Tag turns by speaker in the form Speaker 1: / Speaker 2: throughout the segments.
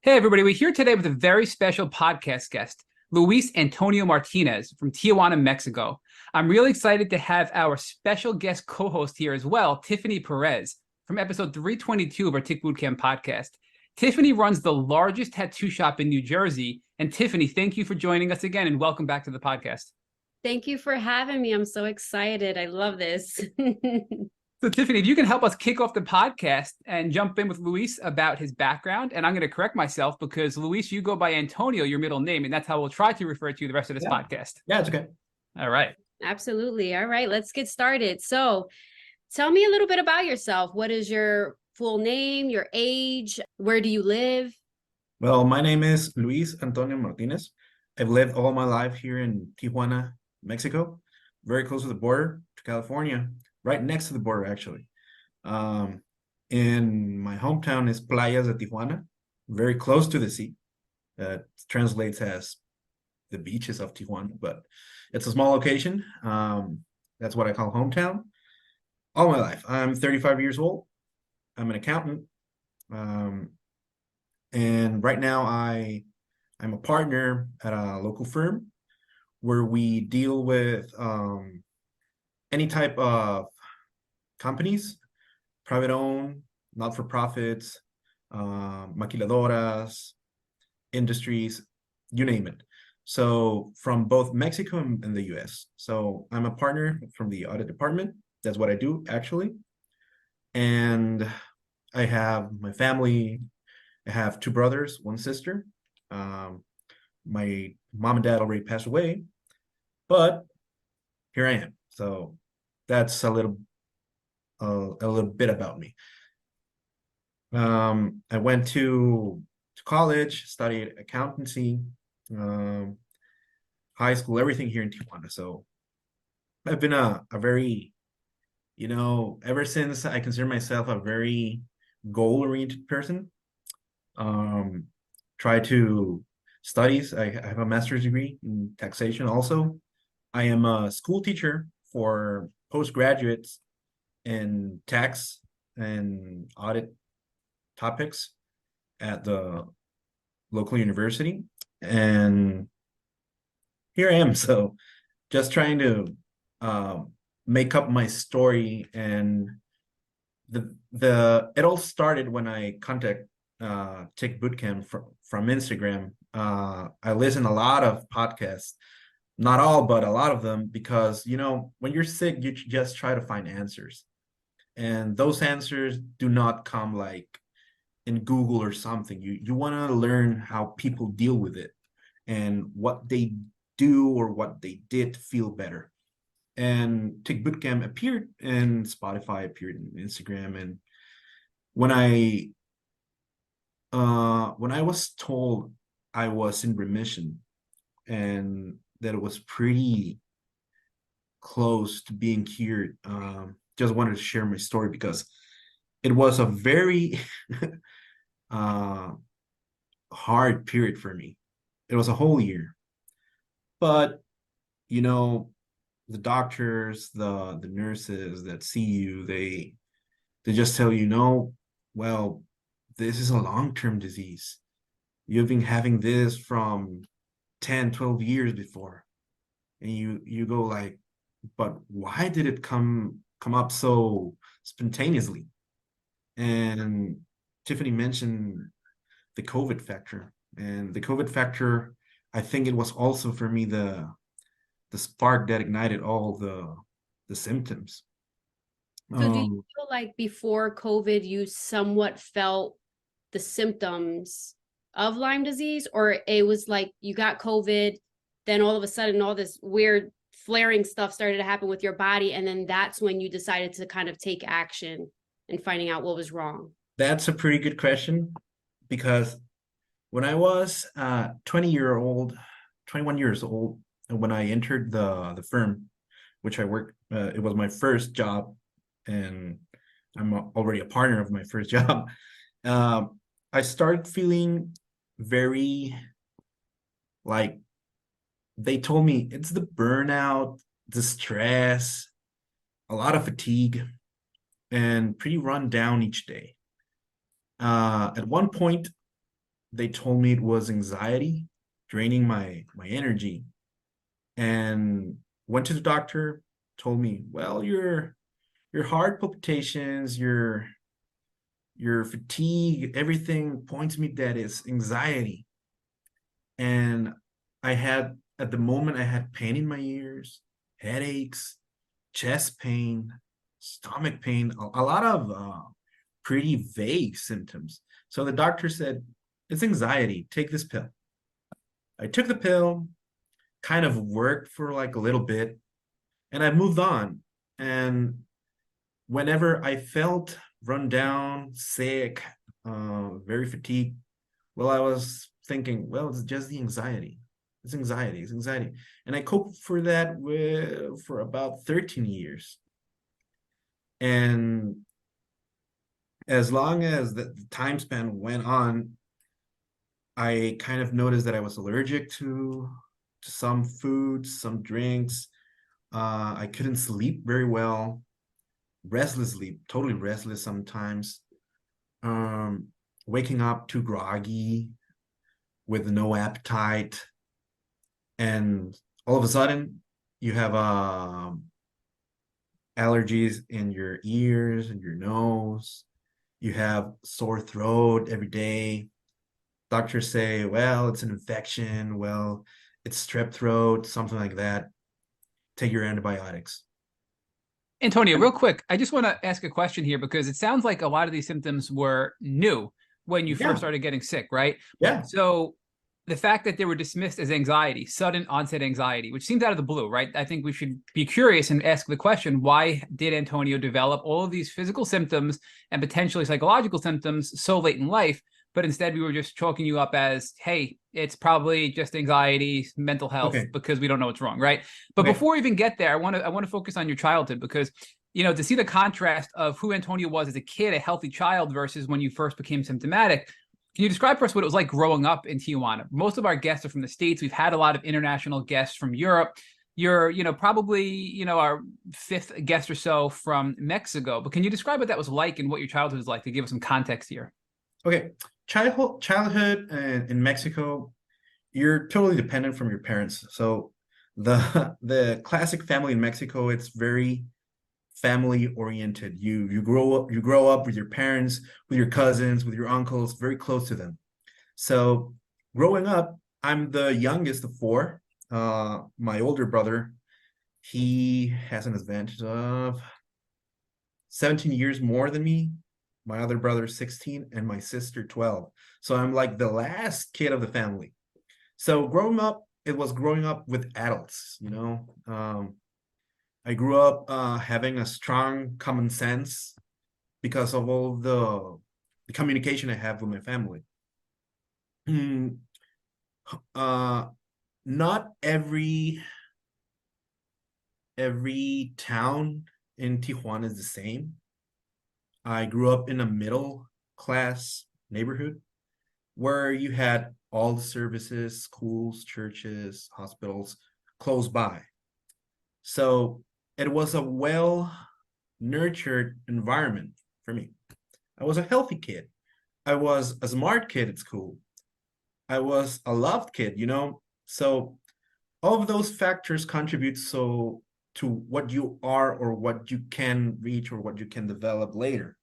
Speaker 1: Hey, everybody. We're here today with a very special podcast guest, Luis Antonio Martinez from Tijuana, Mexico. I'm really excited to have our special guest co-host here as well, Tiffany Perez, from episode 322 of our Tick Bootcamp podcast. Tiffany runs the largest tattoo shop in New Jersey. And Tiffany, thank you for joining us again and welcome back to the podcast.
Speaker 2: Thank you for having me. I'm so excited. I love this.
Speaker 1: So, Tiffany, if you can help us kick off the podcast and jump in with Luis about his background, and I'm going to correct myself because, Luis, you go by Antonio, your middle name, and that's how we'll try to refer to you the rest of this podcast.
Speaker 3: Yeah, it's okay.
Speaker 1: All right.
Speaker 2: Absolutely. All right, let's get started. So tell me a little bit about yourself. What is your full name, your age? Where do you live?
Speaker 3: Well, my name is Luis Antonio Martinez. I've lived all my life here in Tijuana, Mexico, very close to the border to California, right next to the border, actually. In my hometown is Playas de Tijuana, very close to the sea. Translates as the beaches of Tijuana, but it's a small location. That's what I call hometown. All my life. I'm 35 years old. I'm an accountant. And right now I'm a partner at a local firm where we deal with any type of companies, private owned, not-for-profits, maquiladoras, industries, you name it. So from both Mexico and the US. So I'm a partner from the audit department. That's what I do, actually. And I have my family. I have two brothers, one sister. My mom and dad already passed away, but here I am. So that's a little bit about me. I went to college, studied accountancy, high school, everything here in Tijuana. So I've been a very, ever since I consider myself a very goal-oriented person. Try to studies. I have a master's degree in taxation also. I am a school teacher for postgraduates in tax and audit topics at the local university. And here I am. So just trying to make up my story. And it all started when I contacted Tick Bootcamp from Instagram. I listen a lot of podcasts, not all, but a lot of them, because when you're sick, you just try to find answers, and those answers do not come like in Google or something. You want to learn how people deal with it and what they do or what they did to feel better. And Tick Bootcamp appeared, and Spotify appeared, in Instagram, and when I was told I was in remission and that it was pretty close to being cured, just wanted to share my story because it was a very hard period for me. It was a whole year. But, the doctors, the nurses that see you, they just tell you, no, well, this is a long-term disease. You've been having this from 10, 12 years before. And you go like, but why did it come up so spontaneously? And Tiffany mentioned the COVID factor. And the COVID factor, I think it was also for me the spark that ignited all the symptoms.
Speaker 2: So do you feel like before COVID, you somewhat felt the symptoms of Lyme disease, or it was like you got COVID, then all of a sudden all this weird flaring stuff started to happen with your body, and then that's when you decided to kind of take action and finding out what was wrong?
Speaker 3: That's a pretty good question, because when I was 21 years old, when I entered the firm, which I worked, it was my first job, and I'm already a partner of my first job. I started feeling very, like, they told me it's the burnout, the stress, a lot of fatigue, and pretty run down each day. At one point, they told me it was anxiety draining my energy, and went to the doctor, told me, well, your heart palpitations, your fatigue, everything points me that it's anxiety. And at the moment, I had pain in my ears, headaches, chest pain, stomach pain, a lot of pretty vague symptoms. So the doctor said, it's anxiety, take this pill. I took the pill, kind of worked for like a little bit, and I moved on. And whenever I felt run down, sick, very fatigued, well, I was thinking, well, it's just the anxiety. It's anxiety, it's anxiety. And I coped for that for about 13 years. And as long as the time span went on, I kind of noticed that I was allergic to some foods, some drinks. I couldn't sleep very well, restless sleep, totally restless sometimes. Waking up too groggy with no appetite. And all of a sudden, you have allergies in your ears and your nose. You have sore throat every day. Doctors say, well, it's an infection. Well, it's strep throat, something like that. Take your antibiotics.
Speaker 1: Antonio, real quick, I just want to ask a question here because it sounds like a lot of these symptoms were new when you first started getting sick, right?
Speaker 3: Yeah.
Speaker 1: So the fact that they were dismissed as anxiety, sudden onset anxiety, which seems out of the blue, right? I think we should be curious and ask the question, why did Antonio develop all of these physical symptoms and potentially psychological symptoms so late in life? But instead we were just chalking you up as, hey, it's probably just anxiety, mental health, because we don't know what's wrong, right? But before we even get there, I want to focus on your childhood, because, you know, to see the contrast of who Antonio was as a kid, a healthy child, versus when you first became symptomatic. Can you describe for us what it was like growing up in Tijuana? Most of our guests are from the States. We've had a lot of international guests from Europe. You're, you know, probably, you know, our fifth guest or so from Mexico. But can you describe what that was like and what your childhood was like, to give us some context here?
Speaker 3: Okay. Childhood in Mexico, you're totally dependent from your parents. So the classic family in Mexico, it's very family oriented. You grow up with your parents, with your cousins, with your uncles, very close to them. So growing up, I'm the youngest of four. My older brother, he has an advantage of 17 years more than me. My other brother 16 and my sister 12. So I'm like the last kid of the family. So growing up, it was growing up with adults, you know. I grew up having a strong common sense because of all the communication I have with my family. Not every town in Tijuana is the same. I grew up in a middle class neighborhood where you had all the services, schools, churches, hospitals close by. So it was a well nurtured environment for me. I was a healthy kid. I was a smart kid at school. I was a loved kid, you know. So all of those factors contribute to what you are or what you can reach or what you can develop later.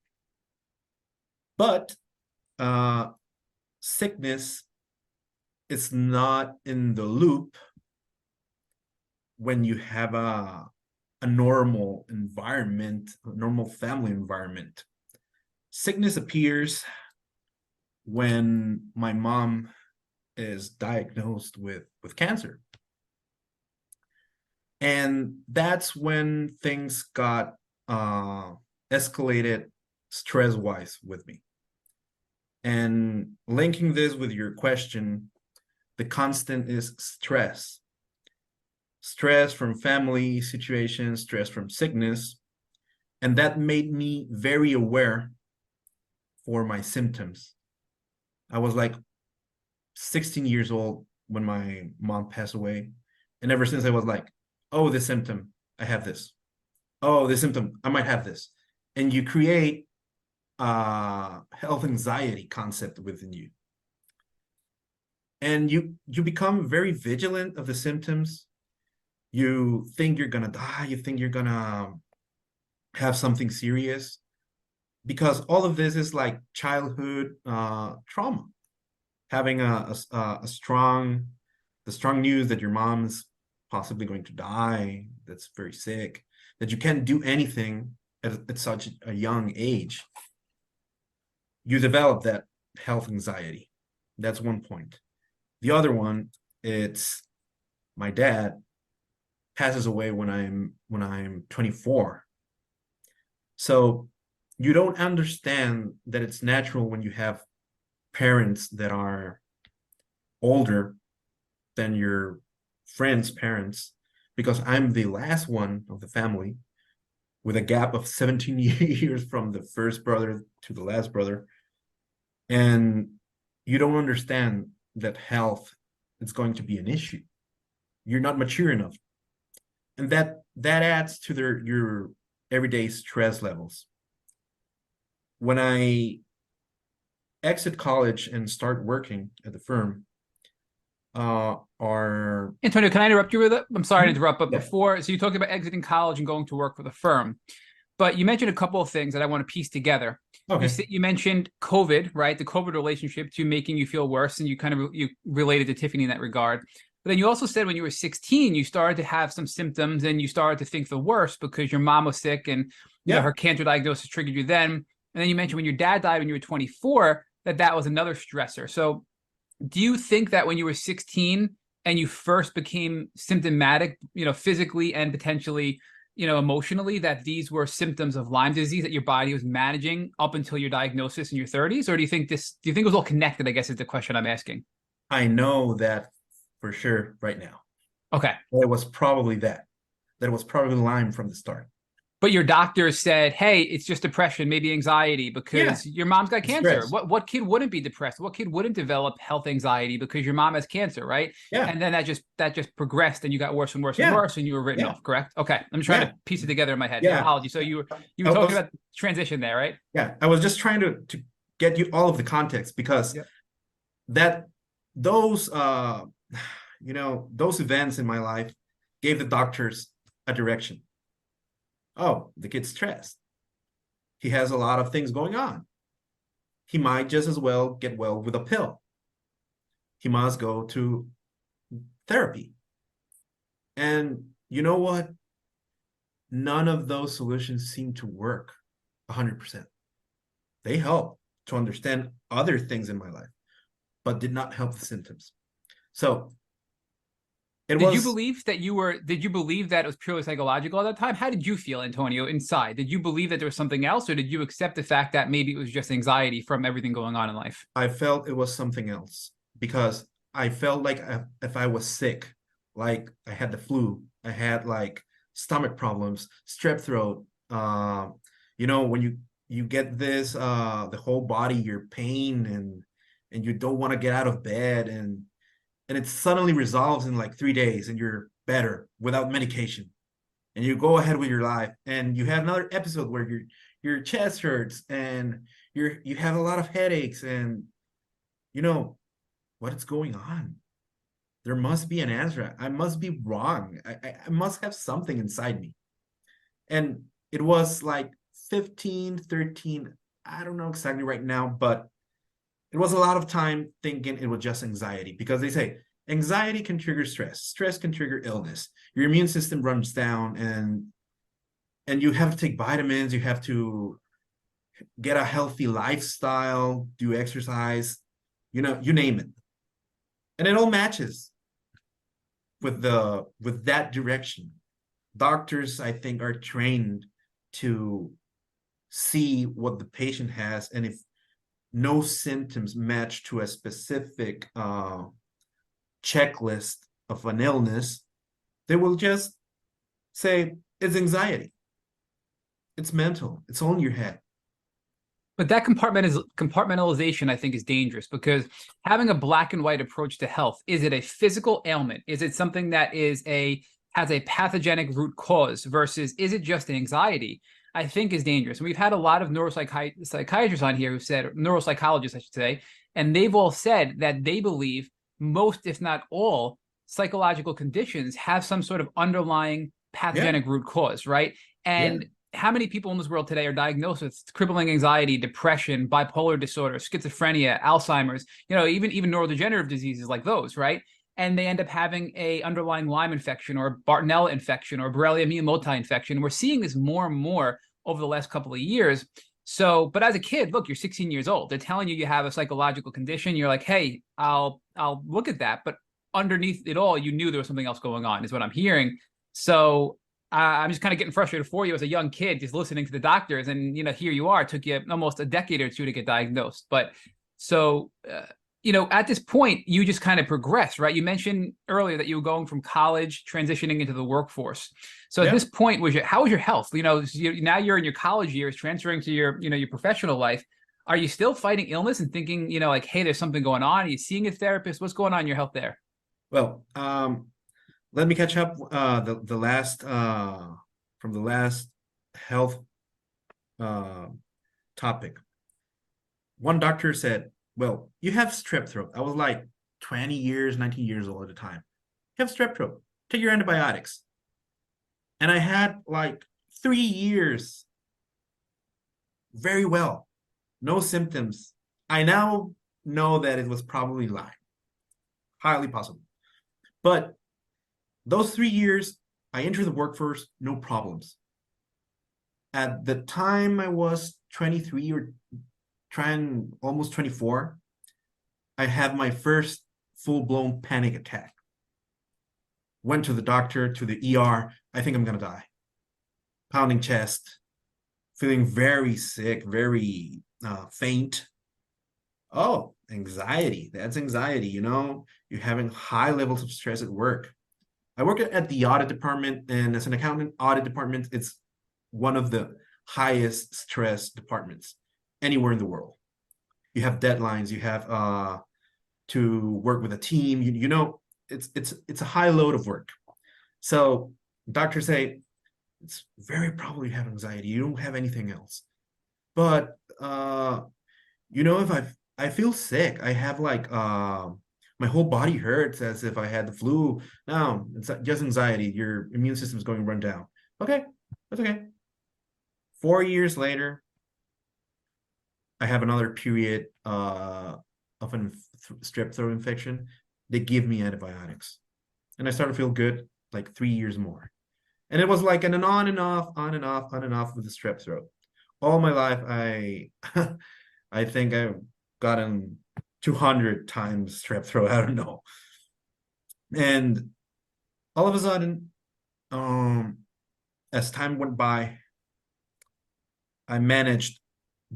Speaker 3: But sickness is not in the loop when you have a normal environment, a normal family environment. Sickness appears when my mom is diagnosed with cancer. And that's when things got escalated stress-wise with me. And linking this with your question, the constant is stress. Stress from family situations, stress from sickness. And that made me very aware for my symptoms. I was like 16 years old when my mom passed away. And ever since I was like, oh, this symptom, I have this. Oh, this symptom, I might have this. And you create a health anxiety concept within you. and you become very vigilant of the symptoms. You think you're gonna die, you think you're gonna have something serious, because all of this is like childhood trauma. Having a strong, the strong news that your mom's possibly going to die, that's very sick, that you can't do anything at such a young age. You develop that health anxiety. That's one point. The other one, it's my dad passes away when I'm 24. So you don't understand that it's natural when you have parents that are older than your friends' parents, because I'm the last one of the family with a gap of 17 years from the first brother to the last brother. And you don't understand that health is going to be an issue. You're not mature enough. And that adds to your everyday stress levels. When I exit college and start working at the firm,
Speaker 1: Antonio, can I interrupt you with it? I'm sorry to interrupt, but
Speaker 3: Yeah.
Speaker 1: before, so you talked about exiting college and going to work for the firm, but you mentioned a couple of things that I want to piece together.
Speaker 3: Okay.
Speaker 1: You mentioned COVID, right? The COVID relationship to making you feel worse, and you related to Tiffany in that regard. But then you also said when you were 16, you started to have some symptoms and you started to think the worst because your mom was sick and you know, her cancer diagnosis triggered you then. And then you mentioned when your dad died when you were 24, that was another stressor. So do you think that when you were 16 and you first became symptomatic, you know, physically and potentially, you know, emotionally, that these were symptoms of Lyme disease that your body was managing up until your diagnosis in your 30s? Or do you think it was all connected, I guess is the question I'm asking.
Speaker 3: I know that for sure right now.
Speaker 1: Okay.
Speaker 3: It was probably that it was probably Lyme from the start.
Speaker 1: But your doctor said, hey, it's just depression, maybe anxiety, because your mom's got cancer.
Speaker 3: Stress.
Speaker 1: What kid wouldn't be depressed? What kid wouldn't develop health anxiety because your mom has cancer, right?
Speaker 3: Yeah.
Speaker 1: And then that just progressed and you got worse and worse and worse and you were written off, correct? Okay. I'm trying to piece it together in my head.
Speaker 3: Yeah.
Speaker 1: Apologies. So you were talking about transition there, right?
Speaker 3: Yeah. I was just trying to get you all of the context, because those those events in my life gave the doctors a direction. Oh, the kid's stressed. He has a lot of things going on. He might just as well get well with a pill. He must go to therapy. And you know what? None of those solutions seem to work 100%. They help to understand other things in my life, but did not help the symptoms. So
Speaker 1: Did you believe that it was purely psychological at that time? How did you feel, Antonio, inside? Did you believe that there was something else, or did you accept the fact that maybe it was just anxiety from everything going on in life?
Speaker 3: I felt it was something else, because I felt like if I was sick, like I had the flu, I had like stomach problems, strep throat, when you get this, the whole body, your pain, and you don't want to get out of bed, and it suddenly resolves in like 3 days and you're better without medication, and you go ahead with your life, and you have another episode where your chest hurts and you have a lot of headaches, and what is going on? There must be an answer. I must be wrong. I must have something inside me. And it was like 15, 13, I don't know exactly right now, but it was a lot of time thinking it was just anxiety, because they say anxiety can trigger stress. Stress can trigger illness. Your immune system runs down, and you have to take vitamins. You have to get a healthy lifestyle, do exercise, you name it. And it all matches with that direction. Doctors, I think, are trained to see what the patient has, and if no symptoms match to a specific checklist of an illness, they will just say it's anxiety, it's mental, it's all in your head.
Speaker 1: But that compartmentalization, I think, is dangerous, because having a black and white approach to health, is it a physical ailment? Is it something that has a pathogenic root cause versus is it just anxiety? I think is dangerous. And we've had a lot of psychiatrists on here who said, neuropsychologists, I should say, and they've all said that they believe most, if not all, psychological conditions have some sort of underlying pathogenic root cause, right? And how many people in this world today are diagnosed with crippling anxiety, depression, bipolar disorder, schizophrenia, Alzheimer's, even neurodegenerative diseases like those, right? And they end up having a underlying Lyme infection or Bartonella infection or Borrelia miyamotoi infection. We're seeing this more and more over the last couple of years. So, but as a kid, look, you're 16 years old. They're telling you have a psychological condition. You're like, hey, I'll look at that. But underneath it all, you knew there was something else going on, is what I'm hearing. So I'm just kind of getting frustrated for you as a young kid, just listening to the doctors. And, here you are, it took you almost a decade or two to get diagnosed. But so, at this point, you just kind of progress, right? You mentioned earlier that you were going from college, transitioning into the workforce. So at this point, how was your health? Now you're in your college years, transferring to your professional life. Are you still fighting illness and thinking, like, hey, there's something going on? Are you seeing a therapist? What's going on in your health there?
Speaker 3: Well, let me catch up the last from the last health topic. One doctor said, well, you have strep throat. I was like 19 years old at the time. You have strep throat. Take your antibiotics. And I had like 3 years very well. No symptoms. I now know that it was probably Lyme. Highly possible. But those 3 years, I entered the workforce, no problems. At the time I was 23 or almost 24, I had my first full-blown panic attack. Went to the doctor, to the ER. I think I'm going to die. Pounding chest, feeling very sick, very faint. Oh, anxiety. That's anxiety, You're having high levels of stress at work. I work at the audit department, and as an accountant, audit department, it's one of the highest stress departments anywhere in the world. You have deadlines, you have to work with a team, it's a high load of work. So doctors say it's very probably you have anxiety, you don't have anything else. But if I feel sick, I have like my whole body hurts as if I had the flu. No, it's just anxiety. Your immune system is going to run down. Okay, that's okay. 4 years later, I have another period of a strep throat infection. They give me antibiotics. And I started to feel good like 3 years more. And it was like an on and off with the strep throat. All my life, I think I've gotten 200 times strep throat. I don't know. And all of a sudden, as time went by, I managed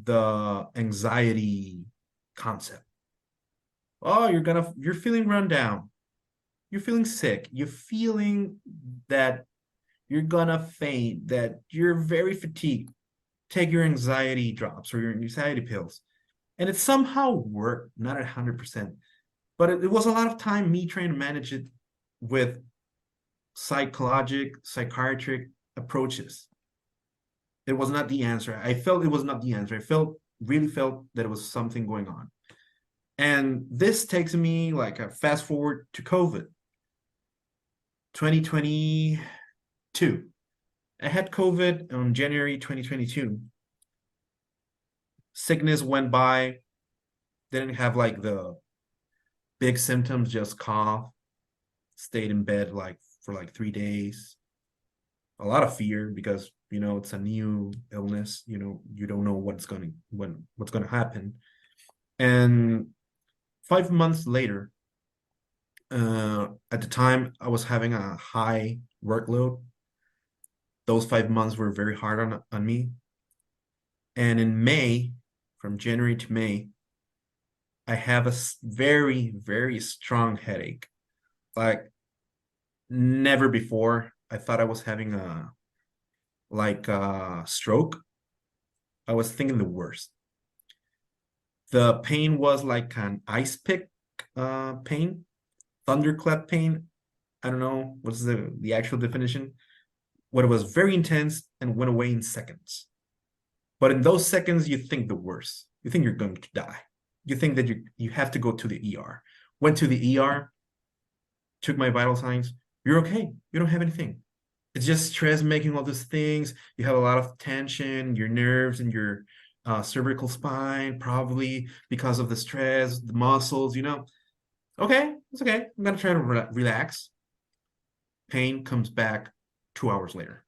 Speaker 3: the anxiety concept. Oh, you're feeling run down. You're feeling sick. You're feeling that you're gonna faint, that you're very fatigued. Take your anxiety drops or your anxiety pills. And it somehow worked, not at 100%, but it was a lot of time me trying to manage it with psychiatric approaches. It was not the answer. I felt it was not the answer. I really felt that it was something going on. And this takes me like a fast forward to COVID. 2022. I had COVID on January 2022. Sickness went by, didn't have like the big symptoms, just cough, stayed in bed for 3 days. A lot of fear because it's a new illness, you don't know what's going to happen. And 5 months later, at the time I was having a high workload. Those 5 months were very hard on me. And in May, from January to May, I have a very, very strong headache. Like never before. I thought I was having a stroke. I was thinking the worst. The pain was like an ice pick pain, thunderclap pain. I don't know what's the actual definition. What it was very intense and went away in seconds. But in those seconds, you think the worst. You think you're going to die. You think that you have to go to the ER. Went to the ER, took my vital signs. You're okay. You don't have anything. It's just stress making all those things. You have a lot of tension, your nerves and your cervical spine, probably because of the stress, the muscles, you know. Okay, it's okay. I'm gonna try to relax. Pain comes back 2 hours later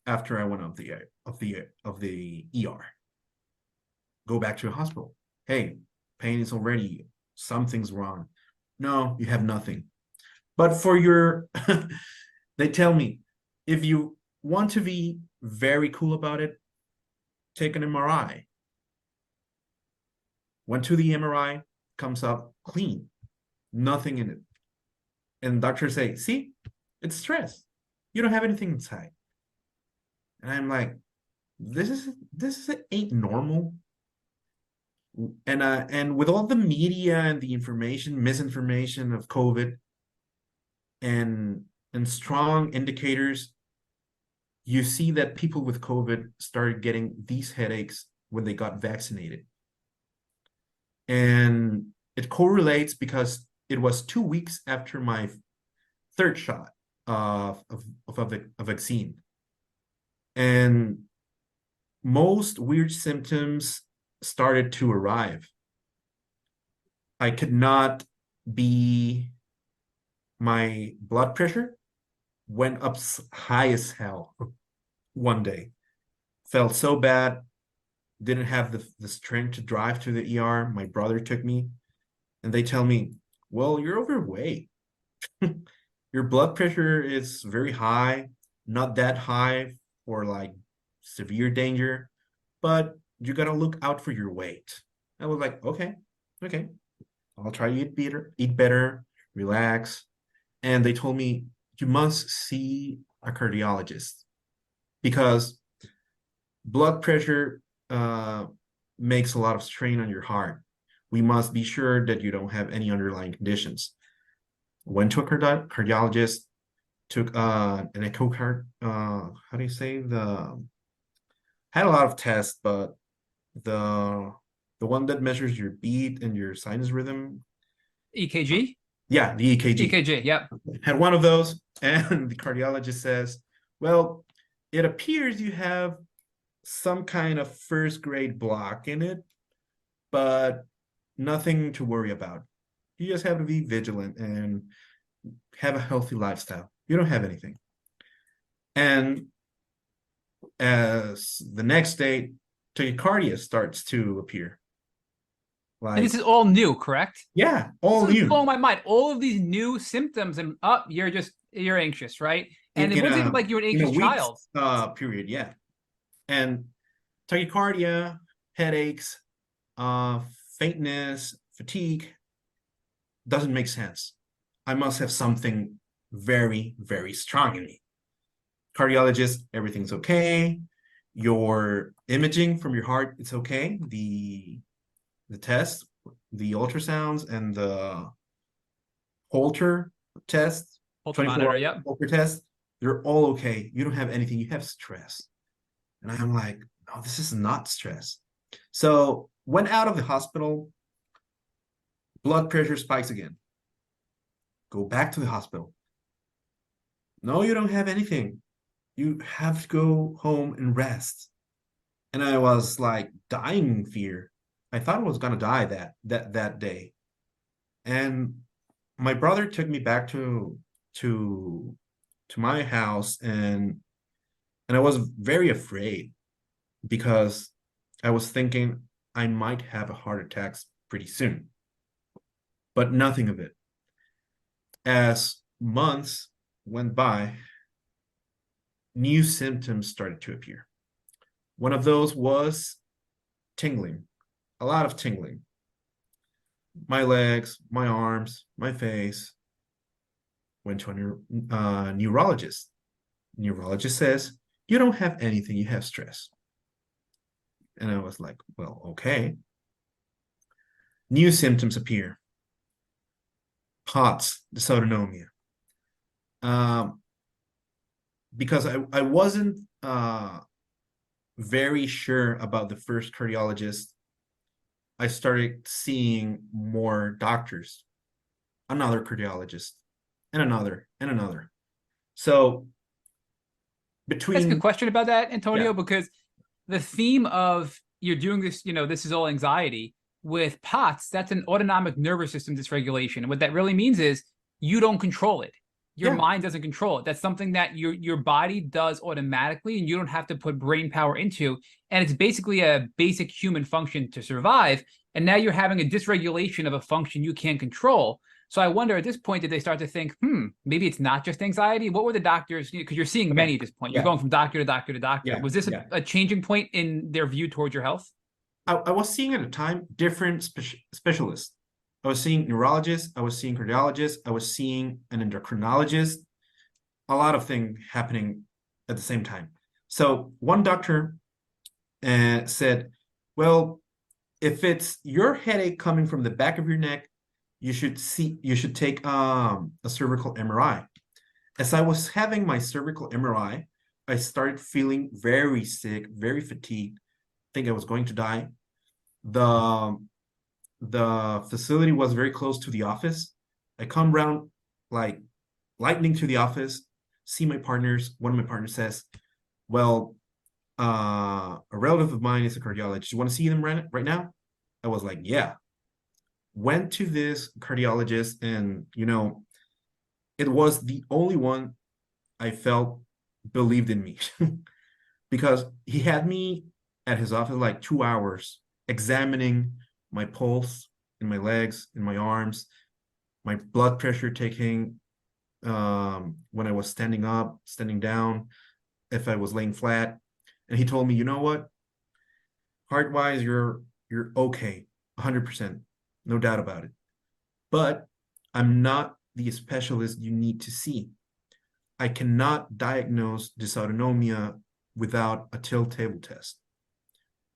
Speaker 3: after I went of the ER. Go back to the hospital. Hey, pain is already, something's wrong. No, you have nothing. But for your, they tell me, if you want to be very cool about it, take an MRI. Went to the MRI, comes up clean, nothing in it. And doctors say, see, it's stress. You don't have anything inside. And I'm like, this ain't normal. And with all the media and the information, misinformation of COVID, and strong indicators, you see that people with COVID started getting these headaches when they got vaccinated. And it correlates because it was 2 weeks after my third shot of a vaccine. And most weird symptoms started to arrive. I could not be, my blood pressure went up high as hell one day. Felt so bad, didn't have the strength to drive to the ER. My brother took me, and they tell me, well, you're overweight. Your blood pressure is very high, not that high for like severe danger, but you gotta look out for your weight. I was like, okay, I'll try to eat better, relax. And they told me, you must see a cardiologist because blood pressure makes a lot of strain on your heart. We must be sure that you don't have any underlying conditions. Went to a cardiologist, took an echocard. How do you say, had a lot of tests, but the one that measures your beat and your sinus rhythm.
Speaker 1: EKG?
Speaker 3: Yeah, the EKG.
Speaker 1: EKG, yep.
Speaker 3: Had one of those, and the cardiologist says, well, it appears you have some kind of first grade block in it, but nothing to worry about. You just have to be vigilant and have a healthy lifestyle. You don't have anything. And as the next day, tachycardia starts to appear.
Speaker 1: And
Speaker 3: Like,
Speaker 1: this is all new, correct?
Speaker 3: yeah, all
Speaker 1: This is
Speaker 3: new.
Speaker 1: blowing my mind. All of these new symptoms, and you're anxious, right? And it wasn't even like you were an anxious child.
Speaker 3: Period, yeah. And tachycardia, headaches, faintness, fatigue, doesn't make sense. I must have something very, very strong in me. Cardiologist, everything's okay. Your imaging from your heart, it's okay. The test, the ultrasounds and the Holter test,
Speaker 1: Holter monitor, yep.
Speaker 3: Holter test, they're all okay. You don't have anything. You have stress. And I'm like, no, this is not stress. So went out of the hospital, blood pressure spikes again. Go back to the hospital. No, you don't have anything. You have to go home and rest. And I was like dying in fear. I thought I was gonna die that day. And my brother took me back to my house, and I was very afraid because I was thinking I might have a heart attack pretty soon. But nothing of it. As months went by, new symptoms started to appear. One of those was tingling, a lot of tingling. My legs, my arms, my face. Went to a neurologist. Neurologist says, you don't have anything, you have stress. And I was like, well, okay. New symptoms appear. POTS, dysautonomia. Because I wasn't very sure about the first cardiologist, I started seeing more doctors. another cardiologist, and another, and another. So
Speaker 1: That's a good
Speaker 3: between,
Speaker 1: question about that, Antonio,
Speaker 3: yeah,
Speaker 1: because the theme of you're doing this, this is all anxiety. With POTS, that's an autonomic nervous system dysregulation. And what that really means is you don't control it. Your
Speaker 3: yeah,
Speaker 1: mind doesn't control it. That's something that your body does automatically, and you don't have to put brain power into. And it's basically a basic human function to survive. And now you're having a dysregulation of a function you can't control. So I wonder at this point, did they start to think, maybe it's not just anxiety? What were the doctors, because you're seeing
Speaker 3: okay,
Speaker 1: many at this point. You're
Speaker 3: yeah,
Speaker 1: going from doctor to doctor to doctor.
Speaker 3: yeah,
Speaker 1: Was this
Speaker 3: yeah.
Speaker 1: a changing point in their view towards your health?
Speaker 3: I was seeing at the time different specialists. I was seeing neurologists, I was seeing cardiologists, I was seeing an endocrinologist, a lot of things happening at the same time. So one doctor said, well, if it's your headache coming from the back of your neck, you should take a cervical MRI. As I was having my cervical MRI, I started feeling very sick, very fatigued, think I was going to die. The facility was very close to the office. I come around like lightning to the office, see my partners. One of my partners says, well, a relative of mine is a cardiologist. You want to see them right now? I was like, yeah. Went to this cardiologist, and it was the only one I felt believed in me because he had me at his office like 2 hours examining my pulse in my legs, in my arms, my blood pressure taking when I was standing up, standing down, if I was laying flat. And he told me, you know what? Heart wise, you're okay, 100%, no doubt about it. But I'm not the specialist you need to see. I cannot diagnose dysautonomia without a tilt table test.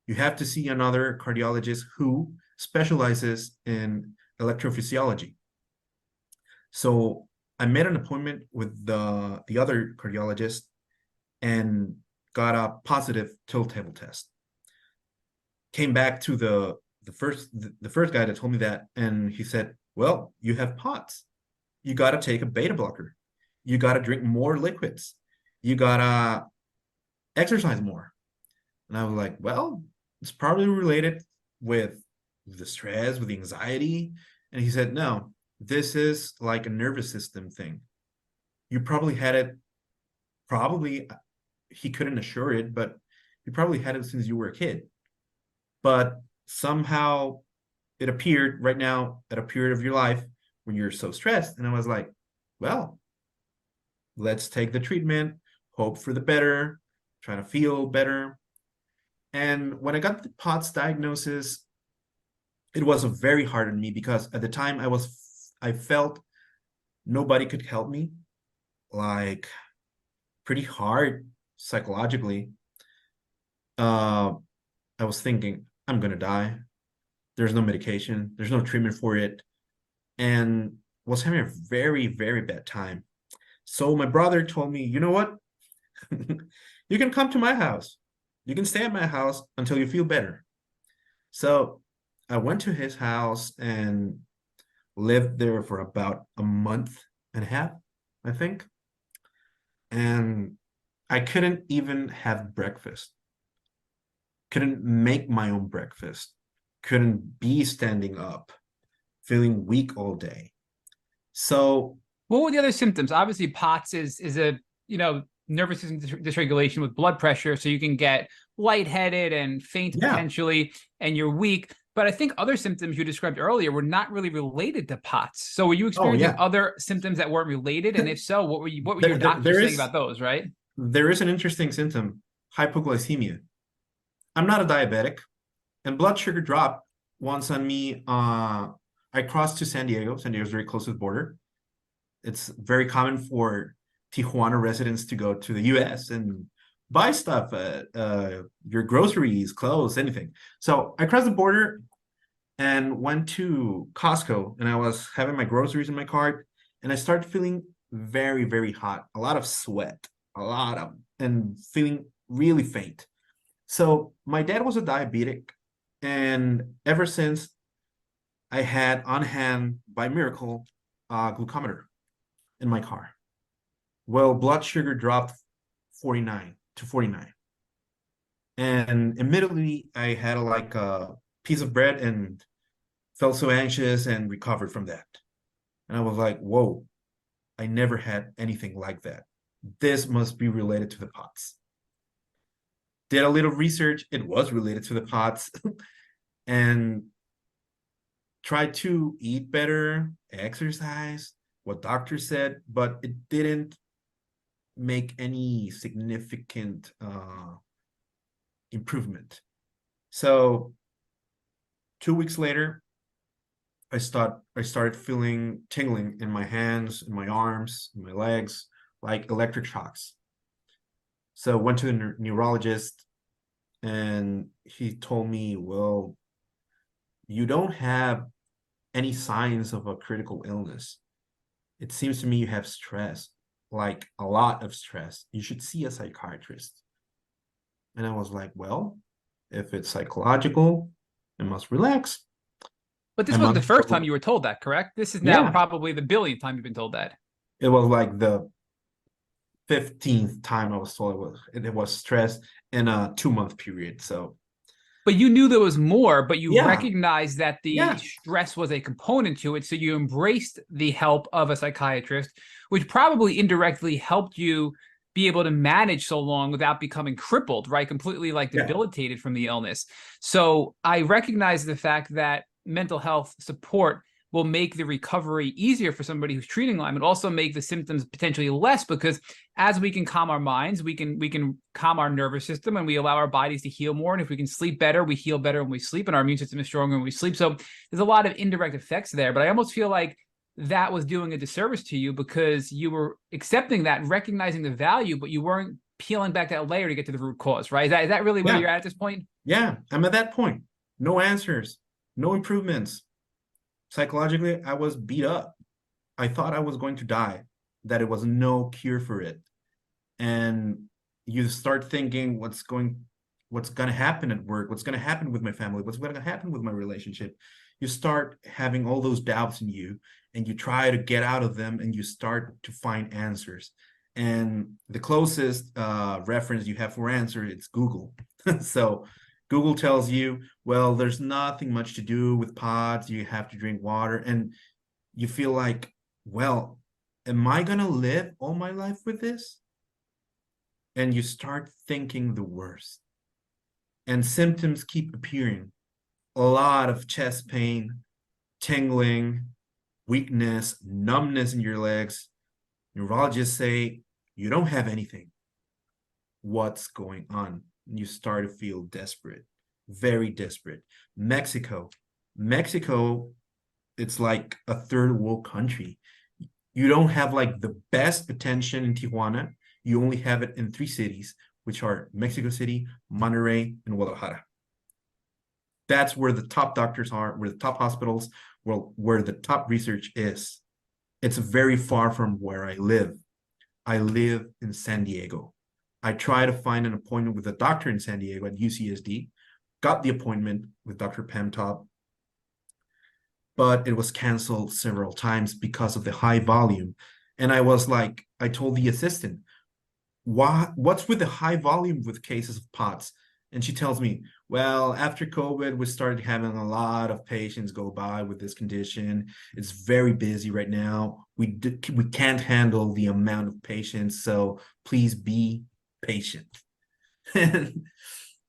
Speaker 3: You have to see another cardiologist who specializes in electrophysiology. So I made an appointment with the other cardiologist and got a positive tilt table test. Came back to the first guy that told me that, and he said, well, you have POTS. You got to take a beta blocker. You got to drink more liquids. You got to exercise more. And I was like, well, it's probably related with the stress, with the anxiety. And he said, no, this is like a nervous system thing. You probably had it, he couldn't assure it, but you probably had it since you were a kid. But somehow it appeared right now at a period of your life when you're so stressed. And I was like, well, let's take the treatment, hope for the better, try to feel better. And when I got the POTS diagnosis, it was very hard on me because at the time I felt nobody could help me, like pretty hard psychologically. I was thinking, I'm gonna die. There's no medication, there's no treatment for it, and was having a very, very bad time. So my brother told me, you know what? You can come to my house. You can stay at my house until you feel better. So I went to his house and lived there for about a month and a half, I think. And I couldn't even have breakfast. Couldn't make my own breakfast. Couldn't be standing up, feeling weak all day. So
Speaker 1: what were the other symptoms? Obviously, POTS is a nervous system dysregulation with blood pressure, so you can get lightheaded and faint potentially, and you're weak. But I think other symptoms you described earlier were not really related to POTS. So were you experiencing other symptoms that weren't related? And if so, what were your doctors saying about those, right?
Speaker 3: There is an interesting symptom, hypoglycemia. I'm not a diabetic, and blood sugar dropped once on me. I crossed to San Diego. San Diego is very close to the border. It's very common for Tijuana residents to go to the US and buy stuff, your groceries, clothes, anything. So I crossed the border and went to Costco, and I was having my groceries in my cart, and I started feeling very, very hot, a lot of sweat, and feeling really faint. So my dad was a diabetic, and ever since I had on hand, by miracle, glucometer in my car. Well, blood sugar dropped 49 to 49. And immediately I had like a piece of bread and felt so anxious and recovered from that. And I was like, whoa, I never had anything like that. This must be related to the POTS. Did a little research. It was related to the POTS. And tried to eat better, exercise, what doctors said, but it didn't make any significant improvement. So 2 weeks later, I started feeling tingling in my hands, in my arms, in my legs, like electric shocks. So went to the neurologist, and he told me, well, you don't have any signs of a critical illness. It seems to me you have stress, like a lot of stress. You should see a psychiatrist. And I was like, well, if it's psychological, I must relax.
Speaker 1: But this
Speaker 3: I
Speaker 1: wasn't the
Speaker 3: must
Speaker 1: first
Speaker 3: go.
Speaker 1: time you were told that, correct? This is now
Speaker 3: Yeah,
Speaker 1: probably the billionth time you've been told that.
Speaker 3: it was like the 15th time I was told it was stress in a 2-month period. So
Speaker 1: But you knew there was more, but you
Speaker 3: yeah,
Speaker 1: recognized that the
Speaker 3: yeah,
Speaker 1: stress was a component to it. So you embraced the help of a psychiatrist, which probably indirectly helped you be able to manage so long without becoming crippled, right? Completely like
Speaker 3: yeah,
Speaker 1: debilitated from the illness. So I recognize the fact that mental health support will make the recovery easier for somebody who's treating Lyme and also make the symptoms potentially less, because as we can calm our minds, we can calm our nervous system, and we allow our bodies to heal more. And if we can sleep better, we heal better when we sleep, and our immune system is stronger when we sleep. So there's a lot of indirect effects there. But I almost feel like that was doing a disservice to you because you were accepting that, recognizing the value, but you weren't peeling back that layer to get to the root cause, right? Is that really where
Speaker 3: yeah,
Speaker 1: you're at this point?
Speaker 3: yeah. I'm at that point. No answers, no improvements. Psychologically, I was beat up. I thought I was going to die, that it was no cure for it. And you start thinking, what's going to happen at work? What's going to happen with my family? What's going to happen with my relationship? You start having all those doubts in you, and you try to get out of them, and you start to find answers. And the closest reference you have for answer, it's Google. So Google tells you, well, there's nothing much to do with pods. You have to drink water. And you feel like, well, am I going to live all my life with this? And you start thinking the worst. And symptoms keep appearing. A lot of chest pain, tingling, weakness, numbness in your legs. Neurologists say, you don't have anything. What's going on? And you start to feel desperate, very desperate. Mexico, it's like a third world country. You don't have like the best attention in Tijuana. You only have it in 3 cities, which are Mexico City, Monterrey, and Guadalajara. That's where the top doctors are, where the top hospitals, where the top research is. It's very far from where I live. I live in San Diego. I try to find an appointment with a doctor in San Diego at UCSD, got the appointment with Dr. Pam Top, but it was canceled several times because of the high volume. And I was like, I told the assistant, what's with the high volume with cases of POTS? And she tells me, well, after COVID, we started having a lot of patients go by with this condition. It's very busy right now. We can't handle the amount of patients, so please be patient. And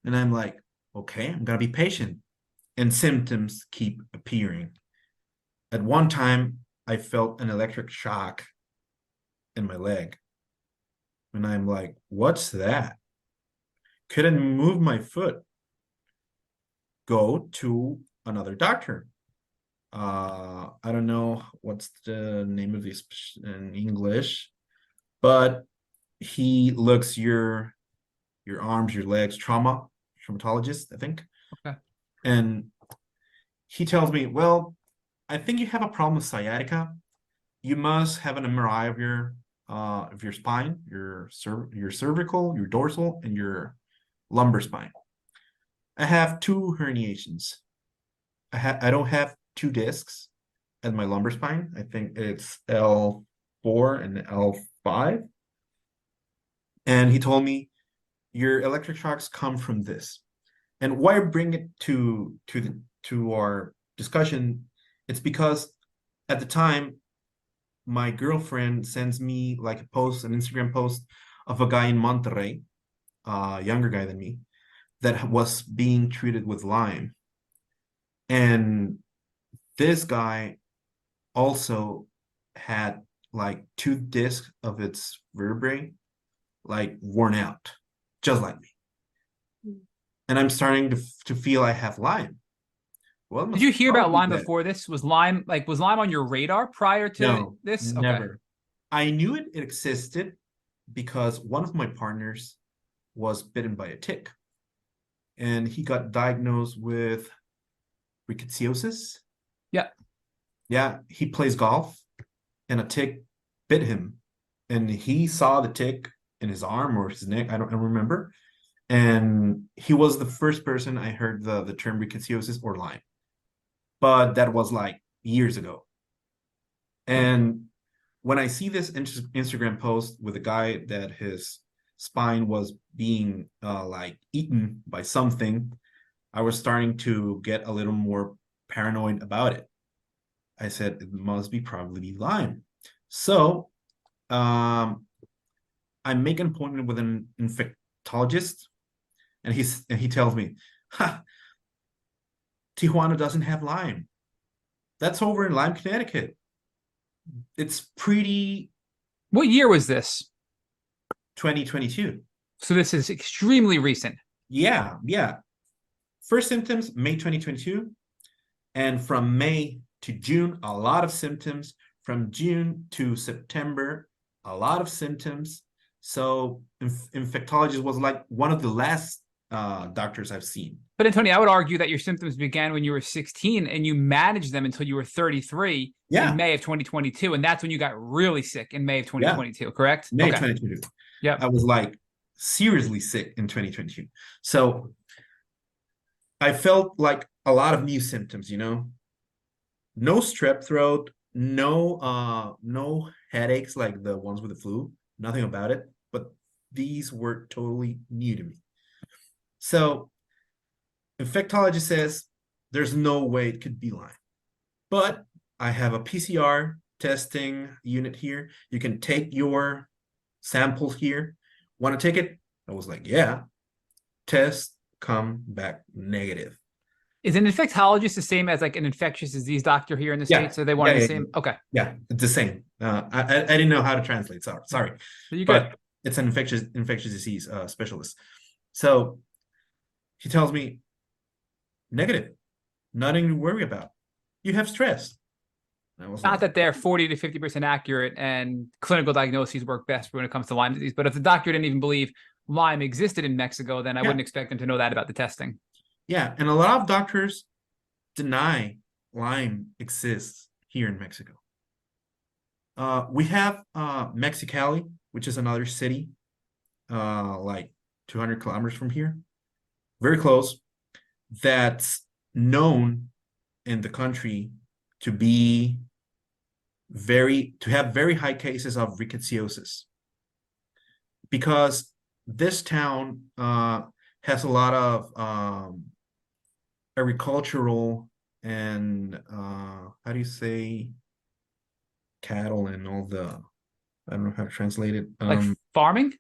Speaker 3: I'm like, okay, I'm gonna be patient. And symptoms keep appearing. At one time, I felt an electric shock in my leg. And I'm like, what's that? Couldn't move my foot. Go to another doctor. I don't know what's the name of this in English, but he looks your arms, your legs, traumatologist, I think.
Speaker 1: Okay.
Speaker 3: And he tells me, well, I think you have a problem with sciatica. You must have an MRI of your spine, your cervical, your dorsal, and your lumbar spine. I have 2 herniations. I don't have 2 discs. at my lumbar spine. I think it's L4 and L5. And he told me, your electric shocks come from this. And why I bring it to our discussion, it's because at the time, my girlfriend sends me like a post, an Instagram post of a guy in Monterrey, younger guy than me, that was being treated with Lyme. And this guy also had like 2 discs of its vertebrae like worn out, just like me. And I'm starting to feel I have Lyme. Well,
Speaker 1: Did you hear about Lyme before this? Was Lyme on your radar prior to this?
Speaker 3: Never.
Speaker 1: Okay.
Speaker 3: I knew it existed because one of my partners was bitten by a tick, and he got diagnosed with rickettsiosis.
Speaker 1: Yeah.
Speaker 3: Yeah, he plays golf, and a tick bit him, and he saw the tick in his arm or his neck. I don't remember. And he was the first person I heard the term rickettsiosis or Lyme. But that was like years ago. And when I see this Instagram post with a guy that his spine was being like eaten by something, I was starting to get a little more paranoid about it. I said, it must be probably Lyme. So I make an appointment with an infectologist, and he tells me, ha, Tijuana doesn't have Lyme. That's over in Lyme, Connecticut. It's pretty.
Speaker 1: What year was this?
Speaker 3: 2022.
Speaker 1: So this is extremely recent.
Speaker 3: Yeah. First symptoms, May 2022. And from May to June, a lot of symptoms. From June to September, a lot of symptoms. So infectologist was like one of the last doctors I've seen.
Speaker 1: But Antonio, I would argue that your symptoms began when you were 16 and you managed them until you were 33 in May of 2022. And that's when you got really sick in May of 2022, correct?
Speaker 3: May 2022.
Speaker 1: Yeah.
Speaker 3: I was like seriously sick in 2022. So I felt like a lot of new symptoms, no strep throat, no headaches like the ones with the flu, nothing about it. But these were totally new to me. So infectologist says there's no way it could be Lyme. But I have a PCR testing unit here. You can take your samples here. Want to take it? I was like, yeah. Test, come back negative.
Speaker 1: Is an infectologist the same as like an infectious disease doctor here in the States? So they want the same? Okay.
Speaker 3: Yeah, it's the same. I didn't know how to translate. Sorry.
Speaker 1: But
Speaker 3: it's an infectious disease specialist. So he tells me, negative, nothing to worry about. You have stress.
Speaker 1: Not that they're 40 to 50% accurate and clinical diagnoses work best when it comes to Lyme disease. But if the doctor didn't even believe Lyme existed in Mexico, then I wouldn't expect them to know that about the testing.
Speaker 3: Yeah, and a lot of doctors deny Lyme exists here in Mexico. We have Mexicali, which is another city, like 200 kilometers from here, very close, that's known in the country to have very high cases of rickettsiosis, because this town has a lot of agricultural and how do you say cattle and all the, I don't know how to translate it.
Speaker 1: Like farming,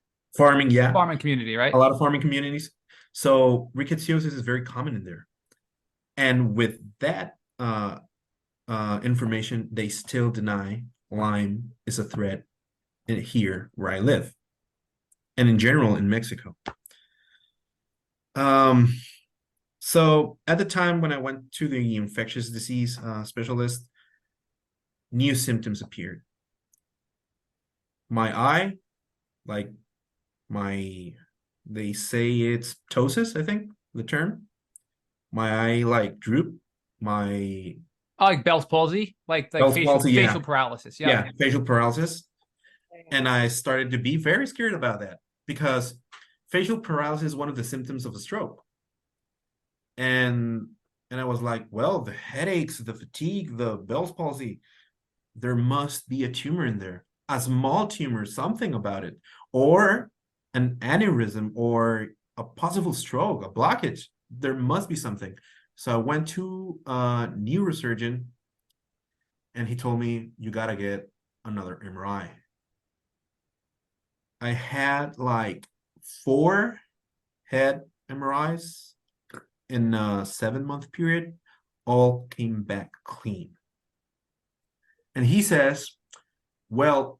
Speaker 3: yeah.
Speaker 1: Farming community, right?
Speaker 3: A lot of farming communities. So rickettsiosis is very common in there. And with that information, they still deny Lyme is a threat here where I live, and in general in Mexico. So at the time when I went to the infectious disease specialist, new symptoms appeared. My eye, like they say it's ptosis, I think the term. My eye like droop.
Speaker 1: Like Bell's palsy, like facial paralysis.
Speaker 3: Yeah, facial paralysis. And I started to be very scared about that, because facial paralysis is one of the symptoms of a stroke. And And I was like, well, the headaches, the fatigue, the Bell's palsy, there must be a tumor in there, a small tumor, something about it, or an aneurysm, or a possible stroke, a blockage. There must be something. So I went to a neurosurgeon, and he told me, you got to get another MRI. I had like 4 head MRIs in a 7-month period, all came back clean. And he says, well,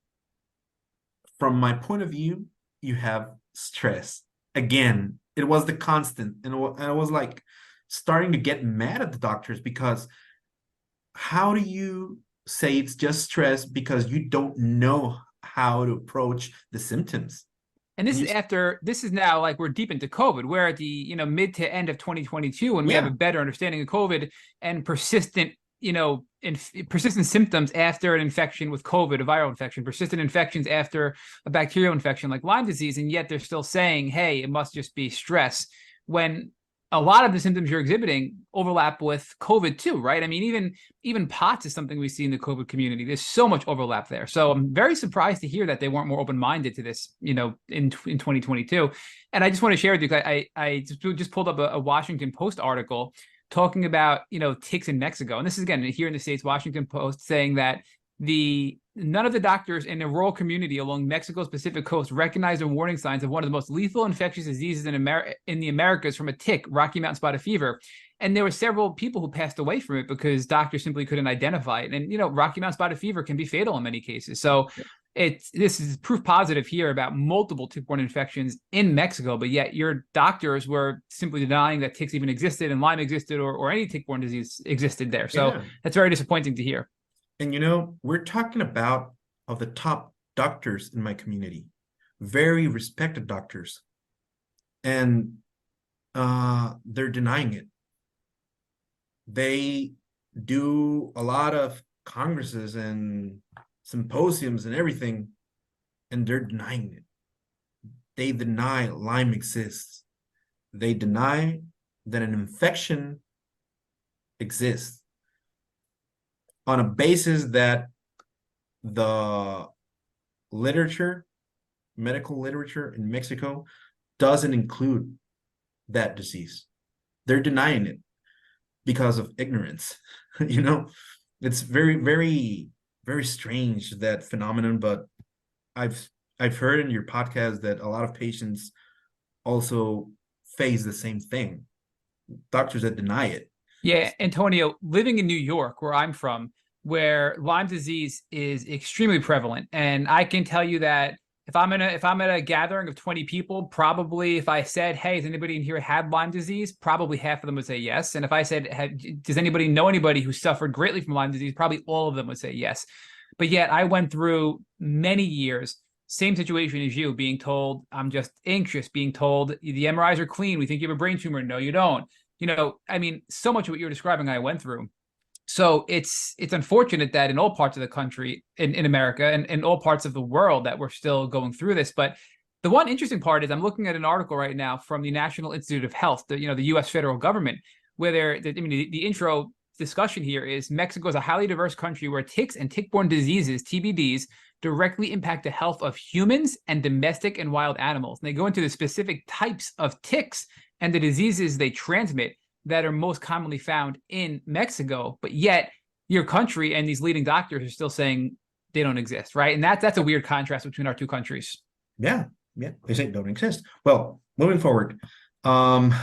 Speaker 3: from my point of view, you have stress. Again, it was the constant. And I was like starting to get mad at the doctors, because how do you say it's just stress because you don't know how to approach the symptoms?
Speaker 1: And this is after, this is now like we're deep into COVID. We're at the, mid to end of 2022, and we have a better understanding of COVID and persistent, persistent symptoms after an infection with COVID, a viral infection, persistent infections after a bacterial infection like Lyme disease. And yet they're still saying, hey, it must just be stress, when a lot of the symptoms you're exhibiting overlap with COVID too, right? I mean, even POTS is something we see in the COVID community. There's so much overlap there. So I'm very surprised to hear that they weren't more open-minded to this, in 2022. And I just want to share with you, I just pulled up a Washington Post article talking about, ticks in Mexico. And this is, again, here in the States, Washington Post, saying that none of the doctors in the rural community along Mexico's Pacific coast recognize the warning signs of one of the most lethal infectious diseases in the Americas from a tick, Rocky Mountain spotted fever. And there were several people who passed away from it because doctors simply couldn't identify it. And, Rocky Mountain spotted fever can be fatal in many cases. So this is proof positive here about multiple tick-borne infections in Mexico, but yet your doctors were simply denying that ticks even existed and Lyme existed, or any tick-borne disease existed there. So that's very disappointing to hear.
Speaker 3: And we're talking about of the top doctors in my community, very respected doctors, and they're denying it. They do a lot of congresses and symposiums and everything, and they're denying it. They deny Lyme exists. They deny that an infection exists, on a basis that the medical literature in Mexico doesn't include that disease. They're denying it because of ignorance. It's very, very, very strange, that phenomenon. But I've heard in your podcast that a lot of patients also face the same thing. Doctors that deny it.
Speaker 1: Yeah, Antonio, living in New York, where I'm from, where Lyme disease is extremely prevalent, and I can tell you that if I'm at a gathering of 20 people, probably if I said, "Hey, has anybody in here had Lyme disease?" probably half of them would say yes. And if I said, "Does anybody know anybody who suffered greatly from Lyme disease?" probably all of them would say yes. But yet I went through many years, same situation as you, being told I'm just anxious, being told the MRIs are clean, we think you have a brain tumor. No, you don't. I mean, so much of what you're describing I went through. So it's unfortunate that in all parts of the country, in America, and in all parts of the world, that we're still going through this. But the one interesting part is I'm looking at an article right now from the National Institute of Health, the U.S. federal government, where the intro discussion here is Mexico is a highly diverse country where ticks and tick-borne diseases, TBDs, directly impact the health of humans and domestic and wild animals. And they go into the specific types of ticks and the diseases they transmit that are most commonly found in Mexico, but yet your country and these leading doctors are still saying they don't exist, right? And that's a weird contrast between our two countries.
Speaker 3: Yeah, they say don't exist. Well, moving forward, I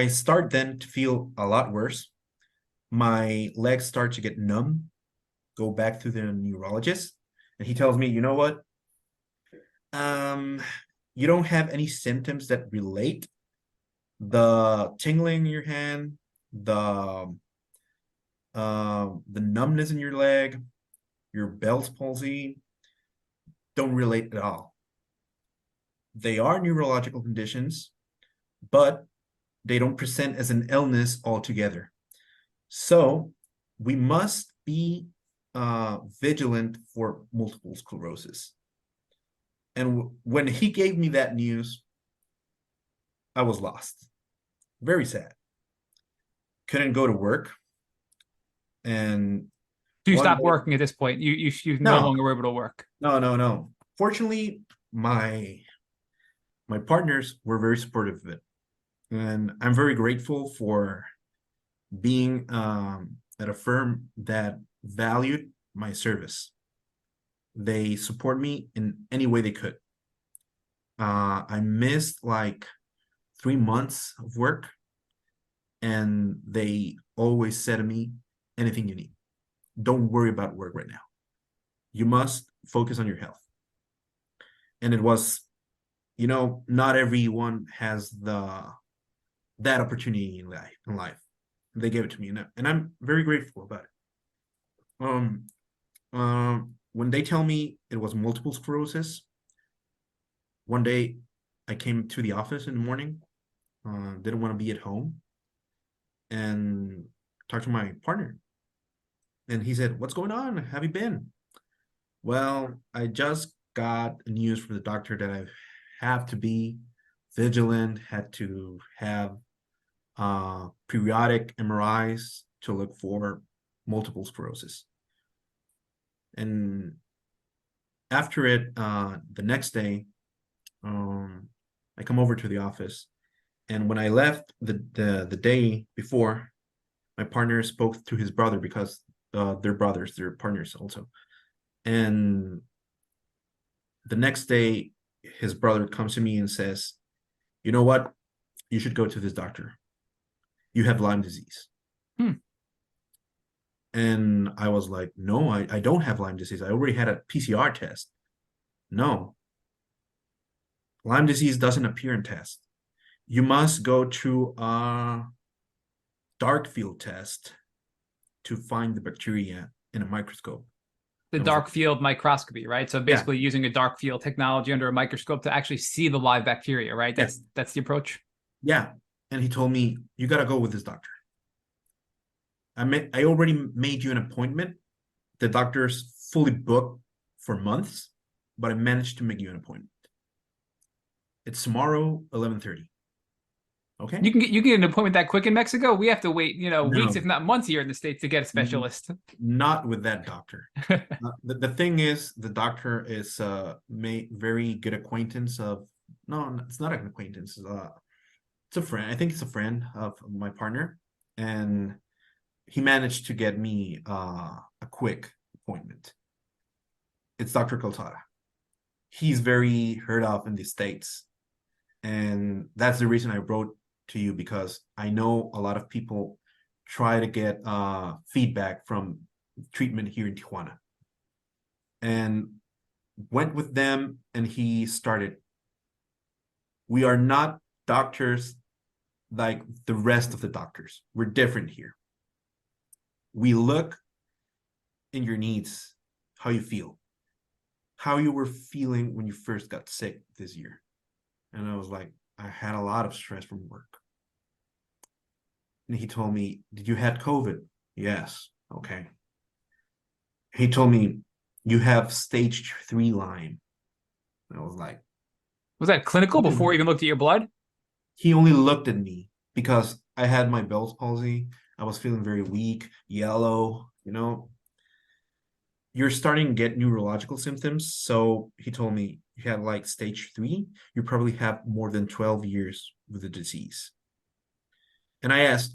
Speaker 3: start then to feel a lot worse. My legs start to get numb, go back to the neurologist, and he tells me, you know what? You don't have any symptoms that relate. The tingling in your hand, the numbness in your leg, your Bell's palsy, don't relate at all. They are neurological conditions, but they don't present as an illness altogether. So we must be vigilant for multiple sclerosis. And when he gave me that news, I was lost. Very sad. couldn't go to work. And
Speaker 1: So you
Speaker 3: one
Speaker 1: stopped
Speaker 3: day,
Speaker 1: working at this point. You no
Speaker 3: no,
Speaker 1: longer were able to work.
Speaker 3: no. Fortunately, my partners were very supportive of it, and I'm very grateful for being at a firm that valued my service. They support me in any way they could. I missed like 3 months of work, and they always said to me, anything you need, don't worry about work right now. You must focus on your health. And it was, not everyone has that opportunity in life. They gave it to me, and I'm very grateful about it. When they tell me it was multiple sclerosis, one day I came to the office in the morning, didn't want to be at home, and talked to my partner. And he said, "What's going on? Have you been?" Well, I just got news from the doctor that I have to be vigilant, had to have periodic MRIs to look for multiple sclerosis. And after it, the next day, I come over to the office, and when I left the day before, my partner spoke to his brother because they're brothers, they're partners also. And the next day, his brother comes to me and says, "You know what? You should go to this doctor. You have Lyme disease." And I was like, "No, I don't have Lyme disease. I already had a PCR test." "No, Lyme disease doesn't appear in tests. You must go to a dark field test to find the bacteria in a microscope."
Speaker 1: The
Speaker 3: I was
Speaker 1: dark
Speaker 3: like,
Speaker 1: field microscopy, right? So
Speaker 3: yeah,
Speaker 1: basically using a dark field technology under a microscope to actually see the live bacteria, right?
Speaker 3: yeah,
Speaker 1: That's the approach.
Speaker 3: yeah. And he told me, "You got to go with this doctor. I already made you an appointment. The doctor's fully booked for months, but I managed to make you an appointment. It's tomorrow, 11:30. Okay?"
Speaker 1: You can get an appointment that quick in Mexico. We have to wait, weeks, if
Speaker 3: No,
Speaker 1: not months here in the States to get a
Speaker 3: n-
Speaker 1: specialist.
Speaker 3: not with that doctor. The thing is, the doctor is very good acquaintance of. No, it's not an acquaintance. It's a friend. I think it's a friend of my partner, and he managed to get me a quick appointment. It's Dr. Calzada. He's very heard of in the States, and that's the reason I wrote to you, because I know a lot of people try to get feedback from treatment here in Tijuana, and went with them, and he started. We are not doctors like the rest of the doctors. We're different here. We look in your needs, how you feel, how you were feeling when you first got sick this year. And I was like, I had a lot of stress from work. And he told me, "Did you had COVID?" "Yes." "Okay." He told me, "You have stage 3 Lyme." And I was like,
Speaker 1: Was that clinical before he even looked at your blood?
Speaker 3: he only looked at me because I had my Bell's palsy. I was feeling very weak, yellow, You're starting to get neurological symptoms. So he told me, "You had like stage 3. You probably have more than 12 years with the disease." And I asked,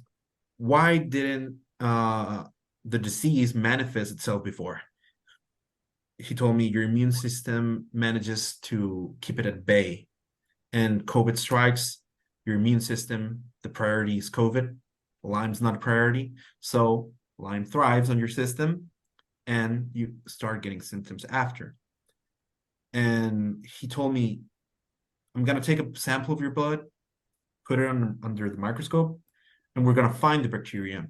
Speaker 3: why didn't the disease manifest itself before? He told me, "Your immune system manages to keep it at bay. And COVID strikes, your immune system, the priority is COVID. Lyme's not a priority. So Lyme thrives on your system, and you start getting symptoms after." And he told me, "I'm going to take a sample of your blood, put it under the microscope, and we're going to find the bacteria."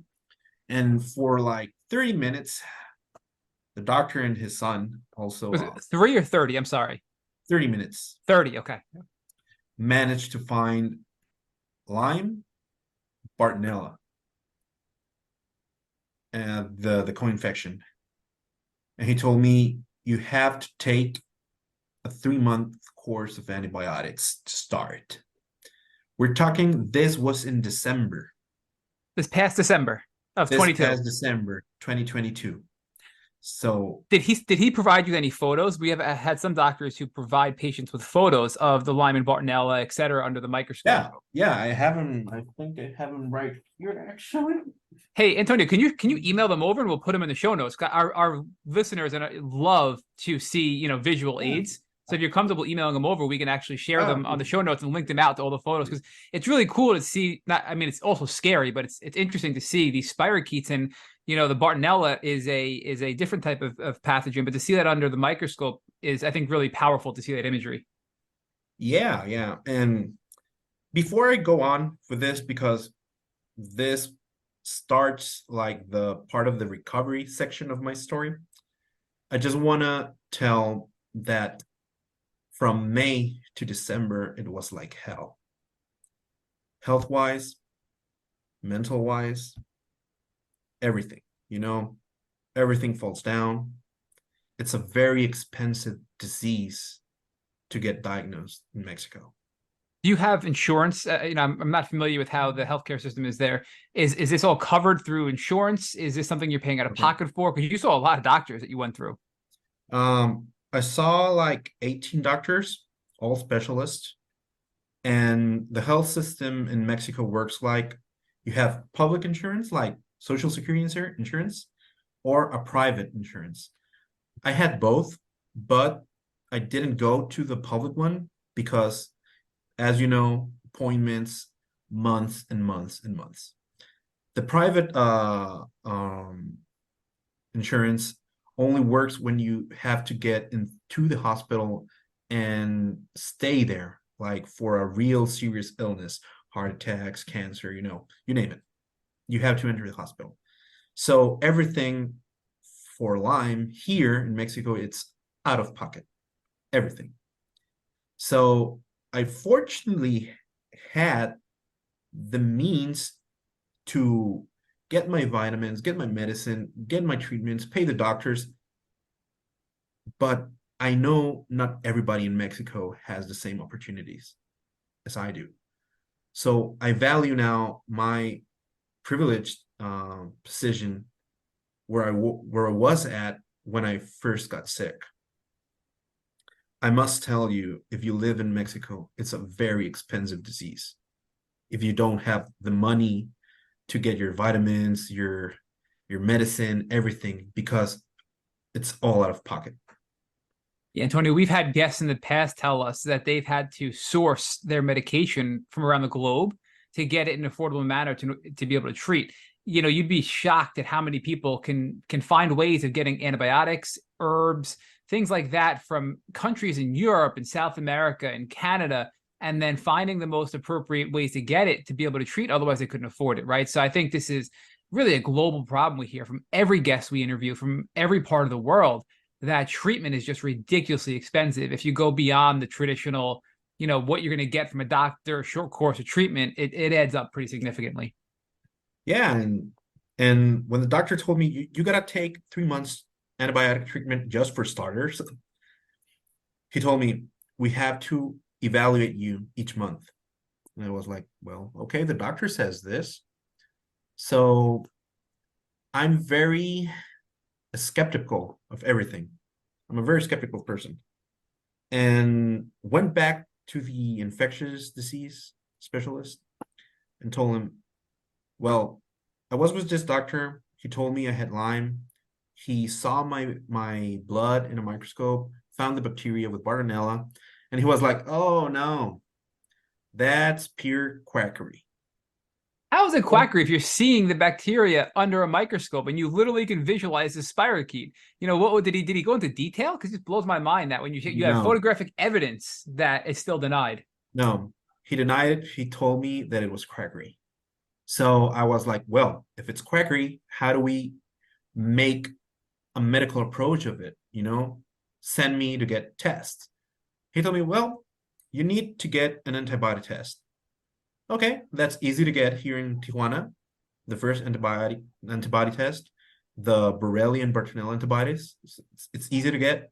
Speaker 3: And for like 30 minutes, the doctor and his son also,
Speaker 1: Was it 3 or 30? I'm sorry.
Speaker 3: 30 minutes,
Speaker 1: 30. Okay.
Speaker 3: managed to find Lyme, Bartonella, and the co-infection. And he told me, "You have to take a 3-month course of antibiotics to start." We're talking, this was in December.
Speaker 1: This past December of
Speaker 3: This
Speaker 1: 22.
Speaker 3: past December 2022. So
Speaker 1: Did he provide you any photos? We have had some doctors who provide patients with photos of the Lyme and Bartonella, et cetera, under the microscope.
Speaker 3: yeah, I have them. I think I have them right here actually.
Speaker 1: Hey, Antonio, can you email them over and we'll put them in the show notes? Our listeners love to see visual aids. So if you're comfortable emailing them over, we can actually share them on the show notes and link them out to all the photos, because it's really cool to see. It's also scary, but it's interesting to see these spirochetes. And the Bartonella is a different type of pathogen, but to see that under the microscope is, I think, really powerful to see that imagery.
Speaker 3: Yeah. And before I go on with this, because this starts like the part of the recovery section of my story, I just want to tell that from May to December, it was like hell. Health-wise, mental-wise, everything, everything falls down. It's a very expensive disease to get diagnosed in Mexico.
Speaker 1: Do you have insurance? I'm not familiar with how the healthcare system is there. Is this all covered through insurance? Is this something you're paying out of pocket for? Because you saw a lot of doctors that you went through.
Speaker 3: I saw like 18 doctors, all specialists, and the health system in Mexico works like you have public insurance, like Social Security insurance, or a private insurance. I had both, but I didn't go to the public one because, as you know, appointments, months and months and months. The private insurance only works when you have to get into the hospital and stay there, like for a real serious illness, heart attacks, cancer, you name it. You have to enter the hospital. So everything for Lyme here in Mexico, it's out of pocket, everything. So I fortunately had the means to get my vitamins, get my medicine, get my treatments, pay the doctors. But I know not everybody in Mexico has the same opportunities as I do. So I value now my privileged position where I was at when I first got sick. I must tell you, if you live in Mexico, it's a very expensive disease. If you don't have the money to get your vitamins, your medicine, everything, because it's all out of pocket.
Speaker 1: Yeah, Antonio, we've had guests in the past tell us that they've had to source their medication from around the globe to get it in an affordable manner to be able to treat. You'd be shocked at how many people can find ways of getting antibiotics, herbs, things like that from countries in Europe and South America and Canada, and then finding the most appropriate ways to get it to be able to treat. Otherwise, they couldn't afford it, right? So I think this is really a global problem we hear from every guest we interview from every part of the world, that treatment is just ridiculously expensive. If you go beyond the traditional, what you're going to get from a doctor, a short course of treatment, it adds up pretty significantly.
Speaker 3: Yeah, and when the doctor told me you gotta take 3 months antibiotic treatment just for starters, he told me we have to evaluate you each month. And I was like, well, okay, the doctor says this. So I'm very skeptical of everything. I'm a very skeptical person. And went back to the infectious disease specialist and told him, well, I was with this doctor. He told me I had Lyme. He saw my blood in a microscope, found the bacteria with Bartonella, and he was like, oh no, that's pure quackery.
Speaker 1: How is it quackery if you're seeing the bacteria under a microscope and you literally can visualize the spirochete? What did he go into detail? Because it blows my mind that when you have photographic evidence that it's still denied.
Speaker 3: No, he denied it. He told me that it was quackery. So I was like, well, if it's quackery, how do we make a medical approach of it? Send me to get tests. He told me, well, you need to get an antibody test. Okay, that's easy to get here in Tijuana. The first antibody test, the Borrelia and Bartonella antibodies, it's easy to get.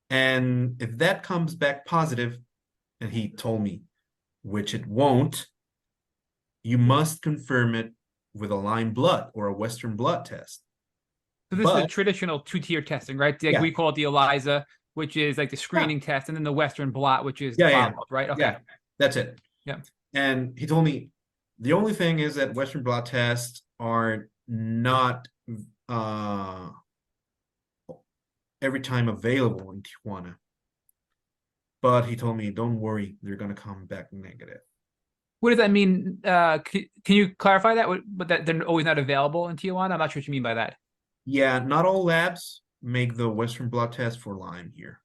Speaker 3: And if that comes back positive, and he told me, which it won't, you must confirm it with a Lyme blood or a Western blot test.
Speaker 1: So this is the traditional two-tier testing, right? Like we call it the ELISA, which is like the screening test, and then the Western blot, which is the follow-up, right? Okay.
Speaker 3: Yeah, that's it.
Speaker 1: Yeah.
Speaker 3: And he told me the only thing is that Western blot tests are not every time available in Tijuana. But he told me, don't worry, they're going to come back negative.
Speaker 1: What does that mean? Can you clarify that? But that they're always not available in Tijuana? I'm not sure what you mean by that.
Speaker 3: Yeah, not all labs make the Western blot test for Lyme here.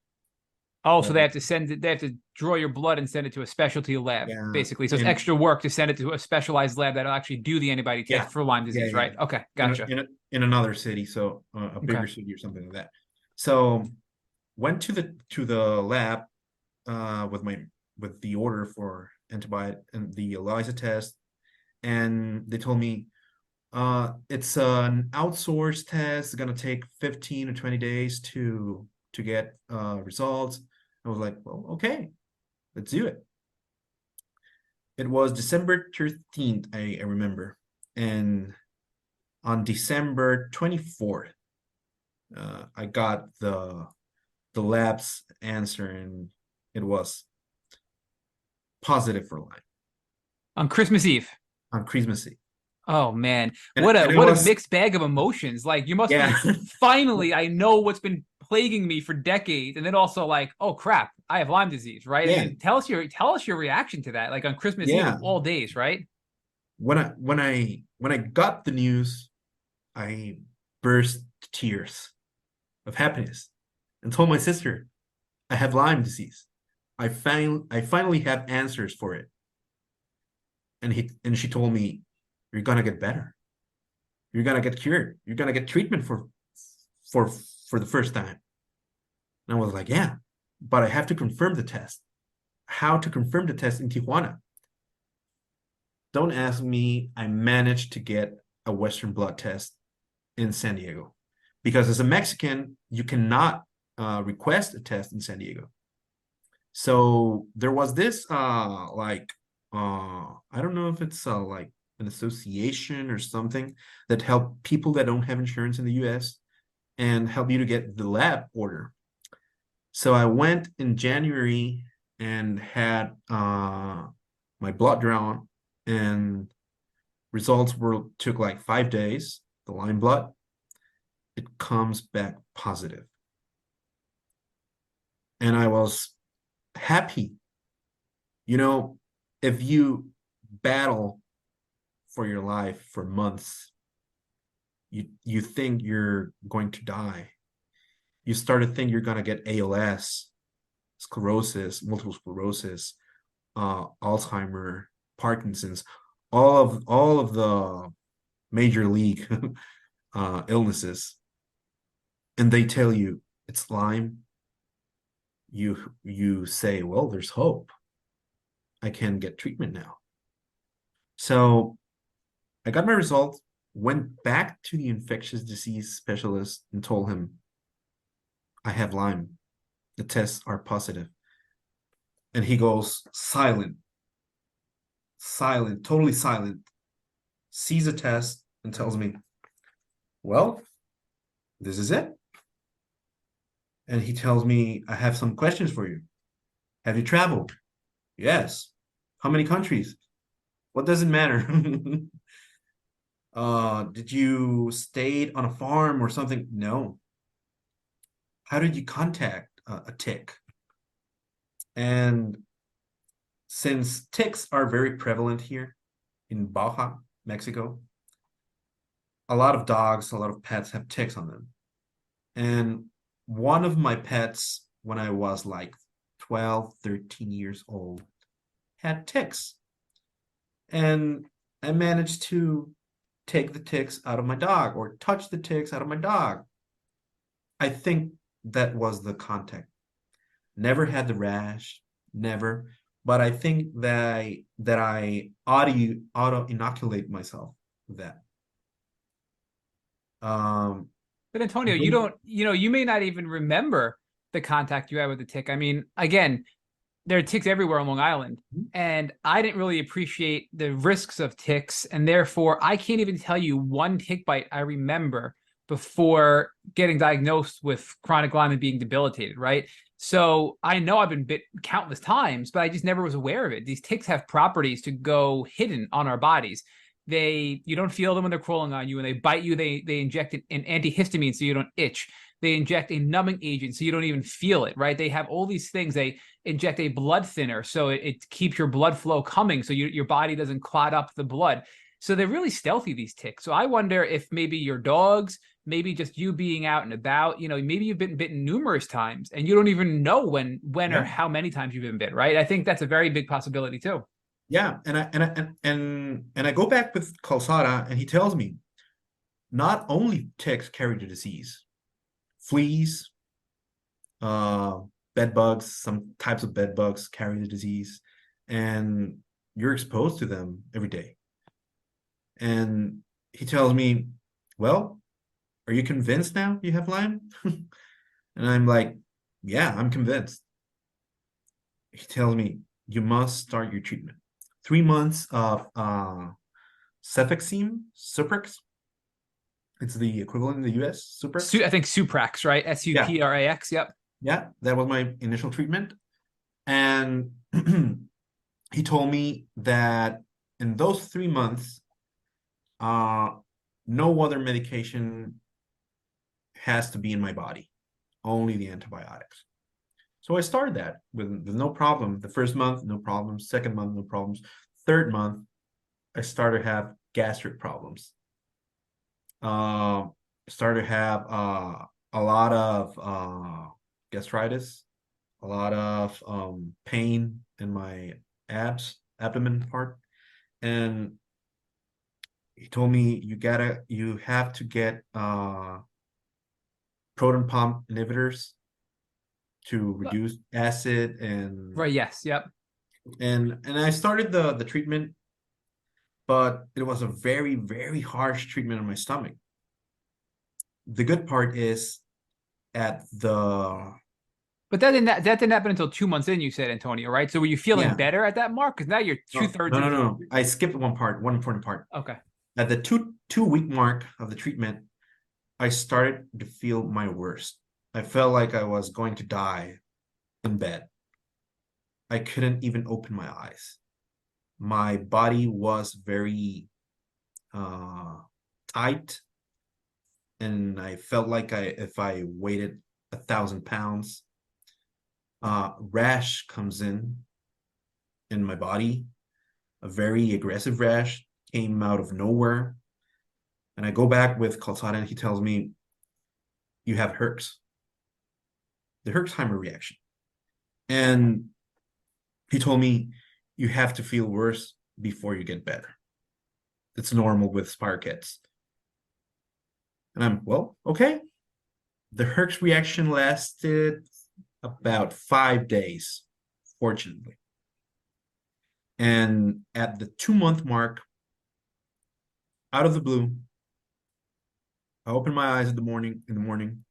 Speaker 1: Oh, so they have to send it, they have to draw your blood and send it to a specialty lab, basically. So it's extra work to send it to a specialized lab that'll actually do the antibody test for Lyme disease, right? Okay, gotcha.
Speaker 3: In another city, so a bigger city or something like that. So went to the lab with the order for antibiotic and the ELISA test, and they told me it's an outsourced test. It's gonna take 15 or 20 days to get results. I was like, well, okay, let's do it. It was December 13th, I remember, and on December 24th, I got the lab's answer, and it was positive for Lyme.
Speaker 1: On Christmas Eve.
Speaker 3: On Christmas Eve.
Speaker 1: Oh man, what a mixed bag of emotions. Like you must be finally, I know what's been plaguing me for decades, and then also like, oh crap, I have Lyme disease, right?
Speaker 3: Yeah.
Speaker 1: And tell us your reaction to that, like on Christmas Eve of all days, right?
Speaker 3: When I got the news, I burst tears of happiness and told my sister, I have Lyme disease. I finally have answers for it. And she told me, you're gonna get better. You're gonna get cured. You're gonna get treatment for the first time. And I was like, yeah, but I have to confirm the test. How to confirm the test in Tijuana? Don't ask me. I managed to get a Western blot test in San Diego, because as a Mexican, you cannot request a test in San Diego. So there was this I don't know if it's like an association or something that help people that don't have insurance in the US and help you to get the lab order. So I went in January and had my blood drawn, and results took like 5 days. The Lyme blood, it comes back positive. And I was happy. You know, if you battle for your life for months, you think you're going to die. You start to think you're going to get ALS, sclerosis, multiple sclerosis, Alzheimer, Parkinson's, all of the major league illnesses, and they tell you it's Lyme. You say, well, there's hope. I can get treatment now. So I got my results, went back to the infectious disease specialist and told him, I have Lyme. The tests are positive. And he goes silent, totally silent, sees a test and tells me, well, this is it. And he tells me, I have some questions for you. Have you traveled? Yes. How many countries? What does it matter? Did you stay on a farm or something? No. How did you contact a tick? And since ticks are very prevalent here in Baja, Mexico, a lot of dogs, a lot of pets have ticks on them. And one of my pets, when I was like 12, 13 years old, had ticks. And I managed to take the ticks out of my dog or touch the ticks out of my dog. I think that was the contact. Never had the rash, never. But I think that I auto inoculate myself with that.
Speaker 1: But Antonio, you may not even remember the contact you had with the tick. I mean, again, there are ticks everywhere on Long Island, and I didn't really appreciate the risks of ticks, and therefore I can't even tell you one tick bite I remember before getting diagnosed with chronic Lyme and being debilitated, right? So I know I've been bit countless times, but I just never was aware of it. These ticks have properties to go hidden on our bodies. You don't feel them when they're crawling on you. When they bite you, they inject an antihistamine so you don't itch. They inject a numbing agent so you don't even feel it, right? They have all these things. They inject a blood thinner so it keeps your blood flow coming so your body doesn't clot up the blood. So they're really stealthy, these ticks. So I wonder if maybe your dogs, maybe just you being out and about, maybe you've been bitten numerous times and you don't even know when or how many times you've been bit, right? I think that's a very big possibility too.
Speaker 3: Yeah, and I go back with Calzada, and he tells me not only ticks carry the disease, fleas, bed bugs, some types of bed bugs carry the disease, and you're exposed to them every day. And he tells me, well, are you convinced now you have Lyme? And I'm like, yeah, I'm convinced. He tells me, you must start your treatment. 3 months of Cefixime, Suprex. It's the equivalent in the US, Suprex.
Speaker 1: I think Suprax, right? Suprax. Yep.
Speaker 3: Yeah, that was my initial treatment. And he told me that in those 3 months, no other medication has to be in my body, only the antibiotics. So I started that with no problem. The first month, no problems. Second month, no problems. Third month, I started to have gastric problems. Started to have a lot of gastritis, a lot of pain in my abdomen part. And he told me you have to get proton pump inhibitors to reduce acid and
Speaker 1: right. Yes. Yep.
Speaker 3: And I started the treatment, but it was a very, very harsh treatment on my stomach. The good part is but
Speaker 1: that didn't happen until 2 months in, you said, Antonio, right? So were you feeling better at that mark? Because now you're two-thirds.
Speaker 3: No. I skipped one important part.
Speaker 1: Okay.
Speaker 3: At the two-week mark of the treatment, I started to feel my worst. I felt like I was going to die in bed. I couldn't even open my eyes. My body was very tight, and I felt like if I weighted 1,000 pounds, rash comes in my body. A very aggressive rash came out of nowhere. And I go back with Calzada, and he tells me, you have Herx, the Herxheimer reaction. And he told me, you have to feel worse before you get better. It's normal with spirochetes. And I'm, well, okay. The Herx reaction lasted about 5 days, fortunately. And at the 2-month mark, out of the blue, I open my eyes in the morning,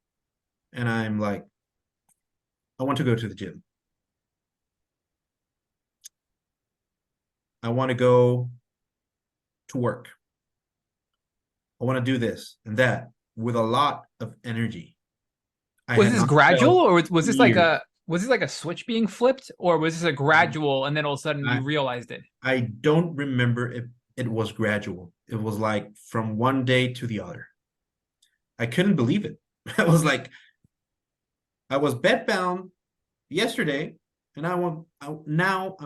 Speaker 3: and I'm like, I want to go to the gym. I want to go to work. I want to do this and that with a lot of energy.
Speaker 1: Was this gradual, or was this like a switch being flipped, or was this a gradual and then all of a sudden you realized it?
Speaker 3: I don't remember if it was gradual. It was like from one day to the other. I couldn't believe it. I was like, I was bedbound yesterday, and now I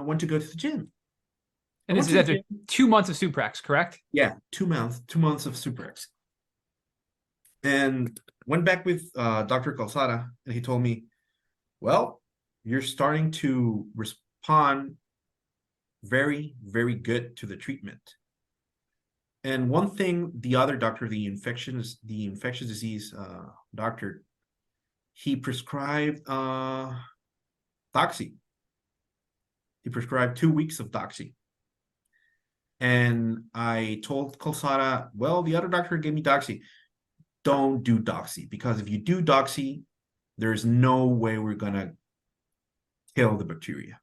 Speaker 3: want to go to the gym.
Speaker 1: And this is after 2 months of Suprax, correct?
Speaker 3: Yeah, 2 months of Suprax. And went back with Dr. Calzada, and he told me, well, you're starting to respond very, very good to the treatment. And one thing, the other doctor, the infectious disease doctor, he prescribed Doxy. He prescribed 2 weeks of Doxy. And I told Calzada, well, the other doctor gave me Doxy. Don't do Doxy, because if you do Doxy, there's no way we're going to kill the bacteria.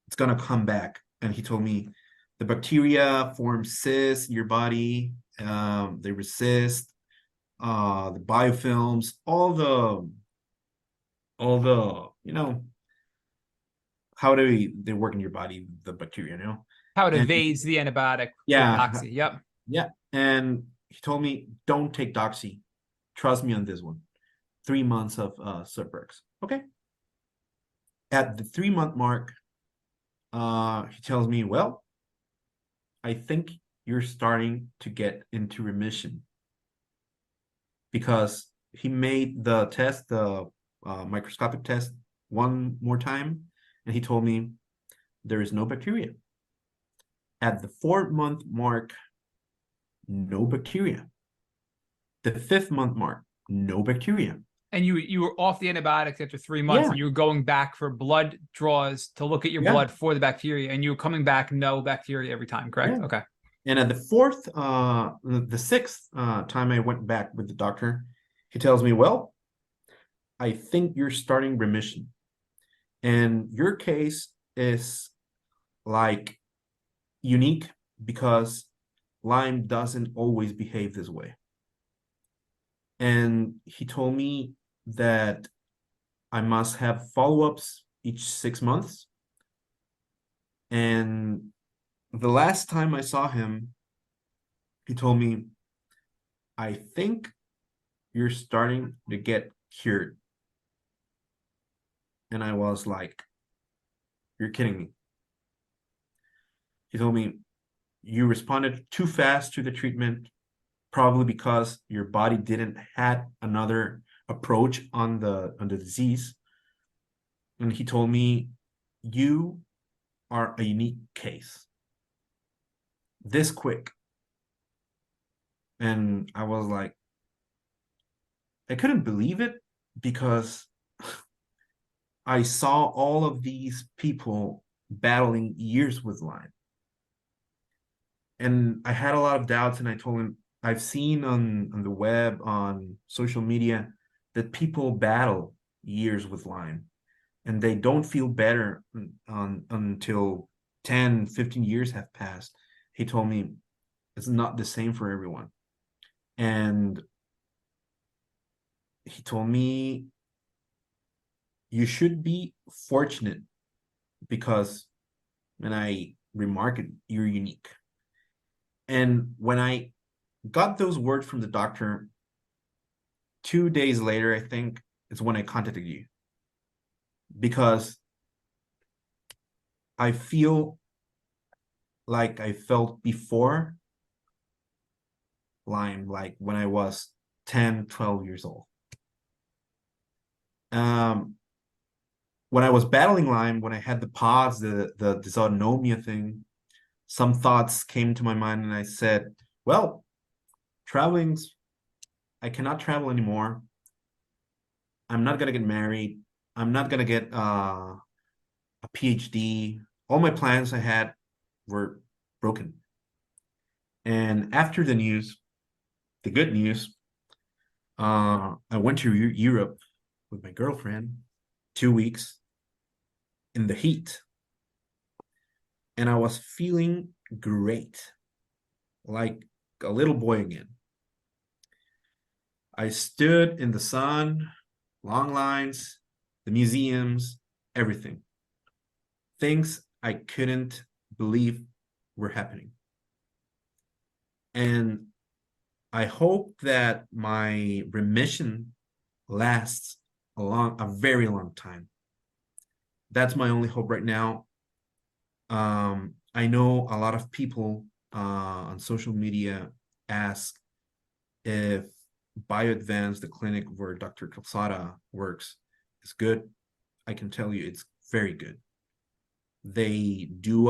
Speaker 3: it's gonna come back. And he told me the bacteria form cysts in your body. They resist the biofilms, all the how do they work in your body, the bacteria,
Speaker 1: How it
Speaker 3: and
Speaker 1: evades the antibiotic with
Speaker 3: yeah,
Speaker 1: doxy. Yep.
Speaker 3: yeah. And he told me, don't take doxy. Trust me on this one. 3 months of Suprex. Okay. At the 3 month mark, he tells me, well, I think you're starting to get into remission, because he made the test, the microscopic test, one more time, and he told me there is no bacteria. At the 4 month mark, no bacteria. The 5th month mark, no bacteria.
Speaker 1: And you were off the antibiotics after 3 months,
Speaker 3: Yeah.
Speaker 1: and you were going back for blood draws to look at your blood for the bacteria, and you were coming back no bacteria every time, correct?
Speaker 3: Yeah.
Speaker 1: Okay.
Speaker 3: And at the 6th time I went back with the doctor, he tells me, well, I think you're starting remission. And your case is like unique because Lyme doesn't always behave this way. And he told me that I must have follow-ups each 6 months. And the last time I saw him, he told me, I think you're starting to get cured. And I was like, you're kidding me. He told me, you responded too fast to the treatment, probably because your body didn't had another approach on the disease. And he told me, you are a unique case. This quick. And I was like, I couldn't believe it, because I saw all of these people battling years with Lyme. And I had a lot of doubts, and I told him, I've seen on the web, on social media, that people battle years with Lyme and they don't feel better until 10, 15 years have passed. He told me it's not the same for everyone. And he told me, you should be fortunate, because when I remark it, you're unique. And when I got those words from the doctor, 2 days later, I think, is when I contacted you, because I feel like I felt before Lyme, like when I was 10, 12 years old. When I was battling Lyme, when I had the pause, the dysautonomia thing, some thoughts came to my mind, and I said, well, I cannot travel anymore. I'm not gonna get married. I'm not gonna get a PhD. All my plans I had were broken. And after the news, the good news, I went to Europe with my girlfriend, 2 weeks in the heat, and I was feeling great, like a little boy again. I stood in the sun, long lines, the museums, everything. Things I couldn't believe were happening. And I hope that my remission lasts a very long time. That's my only hope right now. I know a lot of people on social media ask if BioAdvance, the clinic where Dr. Calzada works, is good. I can tell you it's very good. They do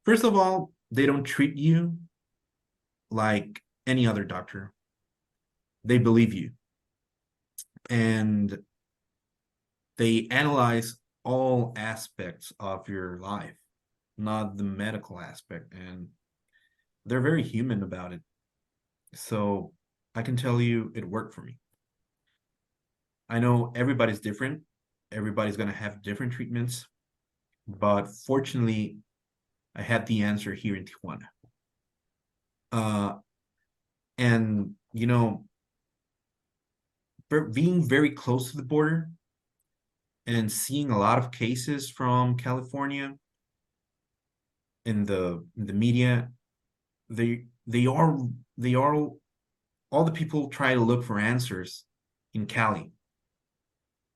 Speaker 3: first of all, they don't treat you like any other doctor. They believe you. And they analyze all aspects of your life, not the medical aspect. And they're very human about it. So I can tell you it worked for me. I know everybody's different. Everybody's going to have different treatments. But fortunately, I had the answer here in Tijuana. And, you know, being very close to the border and seeing a lot of cases from California in the media, they are all the people try to look for answers in Cali.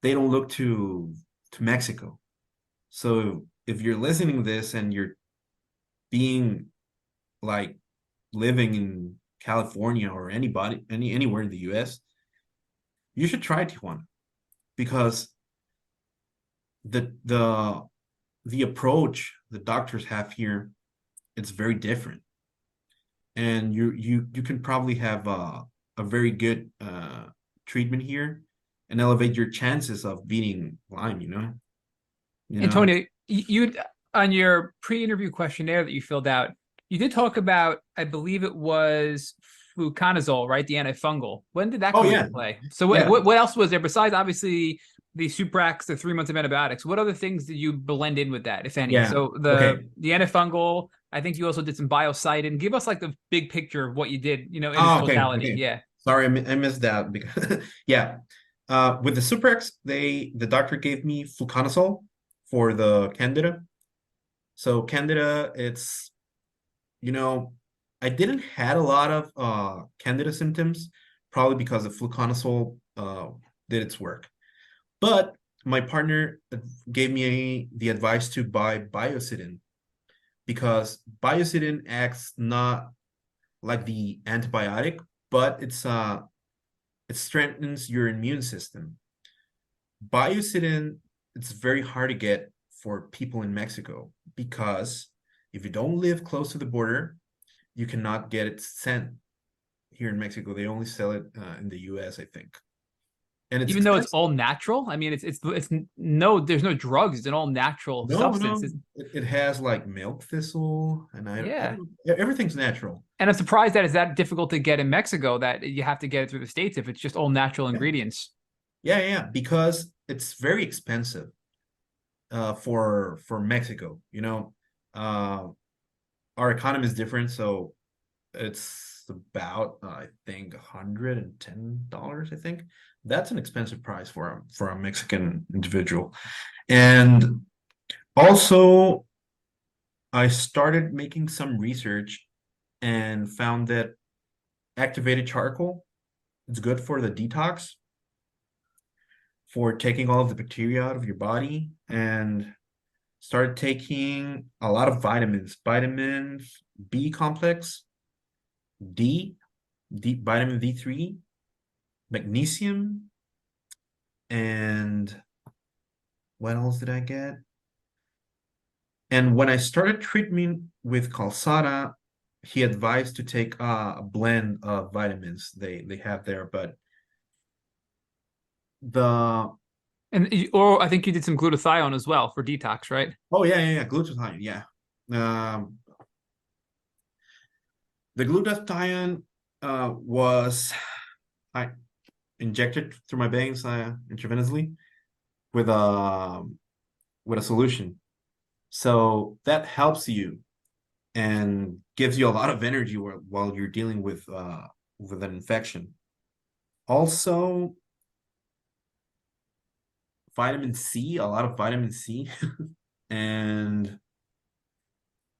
Speaker 3: They don't look to Mexico. So if you're listening to this and you're being like living in California or anywhere in the US, you should try Tijuana, because the approach the doctors have here, it's very different. And you can probably have a very good treatment here and elevate your chances of beating Lyme,
Speaker 1: Antonio, you on your pre-interview questionnaire that you filled out, you did talk about, I believe it was fluconazole, right? The antifungal. When did that come into play? So
Speaker 3: Yeah.
Speaker 1: what else was there besides obviously the Suprax, the 3 months of antibiotics? What other things did you blend in with that, if any?
Speaker 3: Yeah.
Speaker 1: So the antifungal, I think you also did some biocidin. Give us like the big picture of what you did, in its totality.
Speaker 3: Okay.
Speaker 1: Yeah.
Speaker 3: Sorry, I missed that because yeah. With the Suprax, the doctor gave me fluconazole for the Candida. So Candida, it's, I didn't had a lot of Candida symptoms, probably because the fluconazole did its work. But my partner gave me the advice to buy biocidin, because biocidin acts not like the antibiotic, but it strengthens your immune system. Biocidin, it's very hard to get for people in Mexico, because if you don't live close to the border, you cannot get it sent here in Mexico. They only sell it in the US, I think. And it's
Speaker 1: even though it's
Speaker 3: expensive.
Speaker 1: all natural. I mean, it's no, there's no drugs. It's an all natural substance.
Speaker 3: It has like milk thistle, and
Speaker 1: Yeah.
Speaker 3: everything's natural.
Speaker 1: And I'm surprised that it's that difficult to get in Mexico, that you have to get it through the States if it's just all natural ingredients.
Speaker 3: Yeah, because it's very expensive for Mexico. Our economy is different, so it's about I think $110. I think that's an expensive price for a Mexican individual. And also, I started making some research and found that activated charcoal, it's good for the detox, for taking all of the bacteria out of your body, and started taking a lot of vitamins B complex, vitamin D3, magnesium, and what else did I get? And when I started treatment with Calzada, he advised to take a blend of vitamins they have there, but
Speaker 1: or I think you did some glutathione as well for detox, right?
Speaker 3: Glutathione, yeah. The glutathione was I injected through my veins intravenously with a solution, so that helps you and gives you a lot of energy while you're dealing with an infection. Also, vitamin C, a lot of vitamin C. And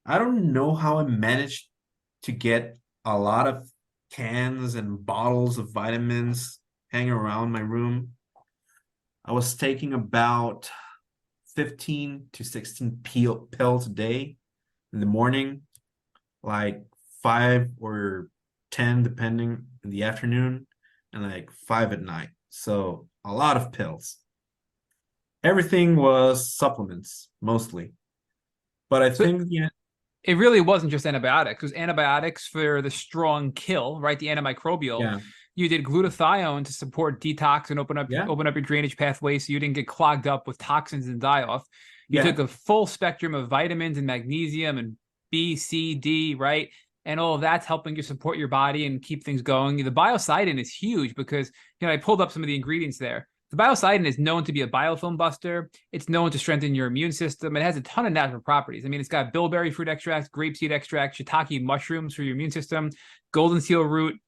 Speaker 3: I don't know how I managed to get a lot of cans and bottles of vitamins hanging around my room. I was taking about 15 to 16 pills a day in the morning, like 5 or 10 depending, in the afternoon, and like 5 at night. So a lot of pills. Everything was supplements mostly, but I think
Speaker 1: it really wasn't just antibiotics. It was antibiotics for the strong kill, right? The antimicrobial.
Speaker 3: Yeah.
Speaker 1: You did glutathione to support detox and open up your drainage pathways, so you didn't get clogged up with toxins and die off. You took a full spectrum of vitamins and magnesium and B, C, D, right? And all of that's helping you support your body and keep things going. The biocidin is huge because, I pulled up some of the ingredients there. The biocidin is known to be a biofilm buster. It's known to strengthen your immune system. It has a ton of natural properties. I mean, it's got bilberry fruit extract, grapeseed extract, shiitake mushrooms for your immune system, golden seal root,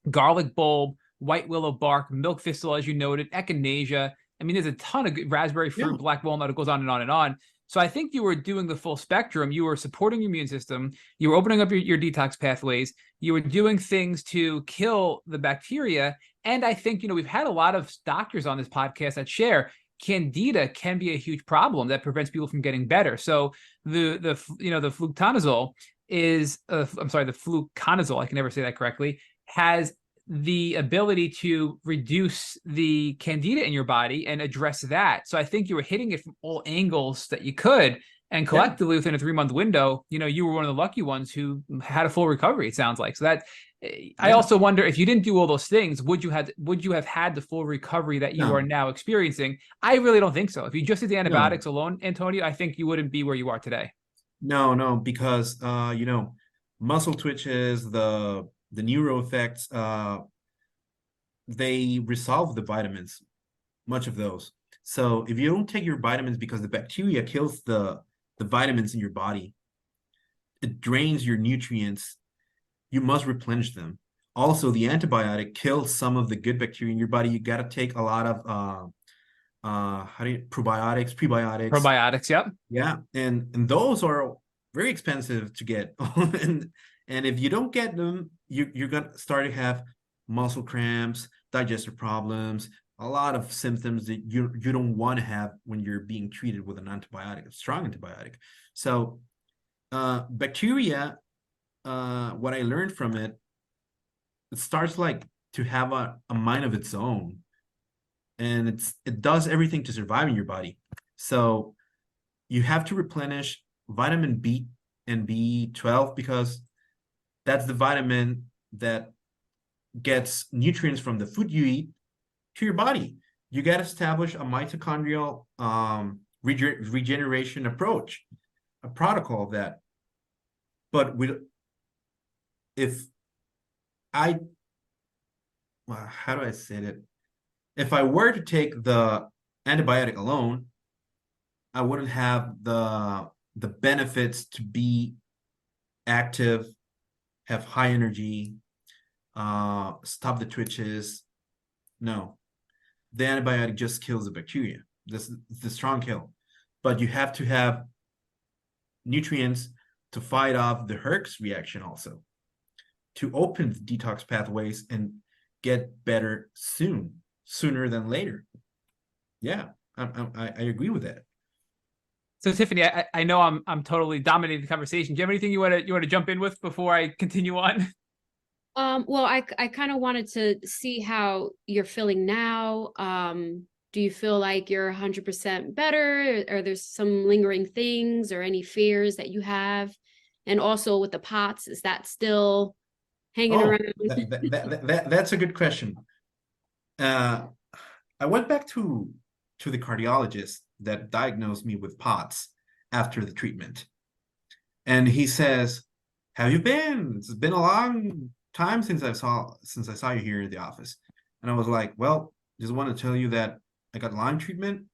Speaker 1: garlic bulb, white willow bark, milk thistle, as you noted, echinacea. I mean, there's a ton of raspberry fruit, black walnut. It goes on and on and on. So I think you were doing the full spectrum. You were supporting your immune system. You were opening up your detox pathways. You were doing things to kill the bacteria. And I think, we've had a lot of doctors on this podcast that share candida can be a huge problem that prevents people from getting better. So the fluconazole is, the fluconazole, I can never say that correctly, has the ability to reduce the candida in your body and address that. So I think you were hitting it from all angles that you could. And collectively, within a 3-month window, you were one of the lucky ones who had a full recovery, it sounds like. So that I also wonder, if you didn't do all those things, would you have had the full recovery that you are now experiencing? I really don't think so. If you just did the antibiotics alone, Antonio, I think you wouldn't be where you are today.
Speaker 3: No, because muscle twitches, the neuro effects, they resolve the vitamins, much of those. So if you don't take your vitamins, because the bacteria kills the vitamins in your body, it drains your nutrients, you must replenish them. Also, the antibiotic kills some of the good bacteria in your body. You got to take a lot of prebiotics.
Speaker 1: Probiotics, yep.
Speaker 3: Yeah, and those are very expensive to get. and if you don't get them, you're gonna start to have muscle cramps, digestive problems, a lot of symptoms that you don't want to have when you're being treated with an antibiotic, a strong antibiotic. So bacteria, what I learned from it starts like to have a mind of its own, and it does everything to survive in your body. So you have to replenish vitamin B and B12, because that's the vitamin that gets nutrients from the food you eat to your body. You got to establish a mitochondrial regeneration approach, a protocol of that. But how do I say it? If I were to take the antibiotic alone, I wouldn't have the benefits to be active, have high energy, stop the twitches. No, the antibiotic just kills the bacteria. This is the strong kill. But you have to have nutrients to fight off the Herx reaction also, to open the detox pathways and get better sooner than later. Yeah, I agree with that.
Speaker 1: So Tiffany, I know I'm totally dominating the conversation. Do you have anything you want to jump in with before I continue on?
Speaker 2: Well, I kind of wanted to see how you're feeling now. Do you feel like you're 100% better, or there's some lingering things or any fears that you have? And also with the POTS, is that still hanging around?
Speaker 3: That's a good question. I went back to the cardiologist that diagnosed me with POTS after the treatment. And he says, "How you been? It's been a long time since I saw you here in the office." And I was like, "Well, just want to tell you that I got Lyme treatment.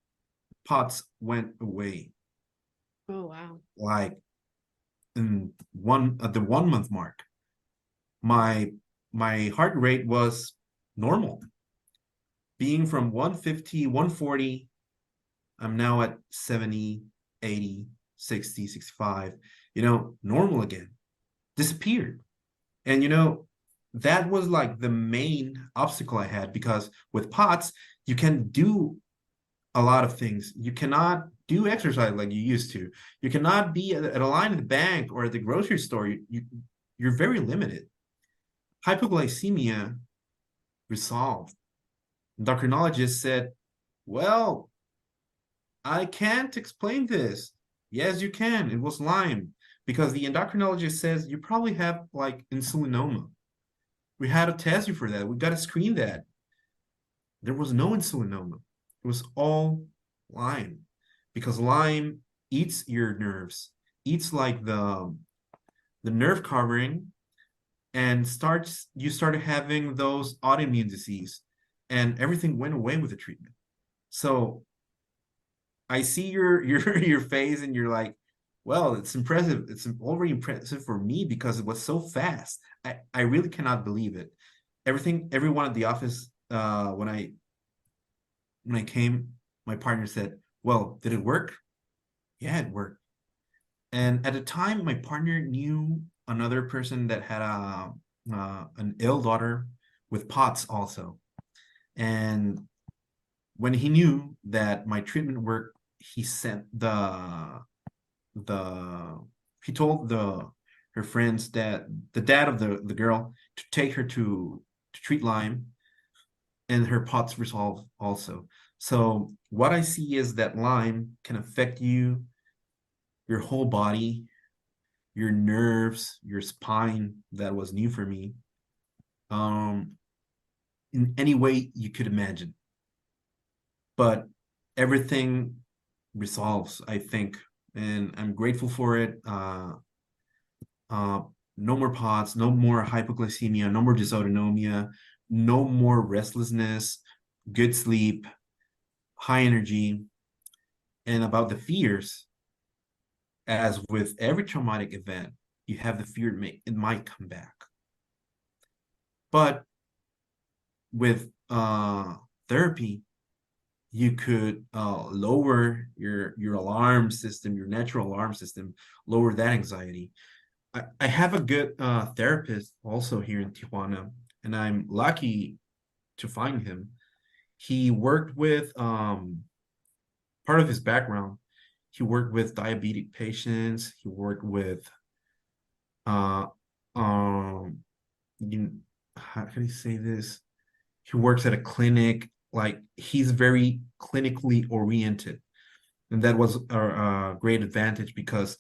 Speaker 3: POTS went away."
Speaker 2: Oh, wow.
Speaker 3: Like at the 1 month mark, my heart rate was normal. Being from 150, 140, I'm now at 70, 80, 60, 65, normal again. Disappeared. And, that was like the main obstacle I had, because with POTS, you can do a lot of things. You cannot do exercise like you used to. You cannot be at a line at the bank or at the grocery store. You're very limited. Hypoglycemia resolved. Endocrinologist said, "Well, I can't explain this." Yes, you can. It was Lyme, because the endocrinologist says you probably have like insulinoma. We had to test you for that. We got to screen that. There was no insulinoma. It was all Lyme, because Lyme eats your nerves, eats like the nerve covering, and you started having those autoimmune disease, and everything went away with the treatment. So I see your face and you're like, well, it's impressive. It's already impressive for me because it was so fast. I really cannot believe it. Everyone at the office, when I came, my partner said, well, did it work? Yeah, it worked. And at the time, my partner knew another person that had an ill daughter with POTS also. And when he knew that my treatment worked, he sent the he told her friends that the dad of the girl to take her to treat Lyme, and her POTS resolved also. So what I see is that Lyme can affect you, your whole body, your nerves, your spine. That was new for me. In any way you could imagine. But everything resolves, I think, and I'm grateful for it. No more POTS, no more hypoglycemia, no more dysautonomia, no more restlessness, good sleep, high energy. And about the fears, as with every traumatic event, you have the fear it might come back. But with therapy, you could lower your alarm system, your natural alarm system, lower that anxiety. I have a good therapist also here in Tijuana, and I'm lucky to find him. He worked with part of his background. He worked with diabetic patients. He worked with uh um you, how can I say this? He works at a clinic. Like, he's very clinically oriented, and that was a great advantage because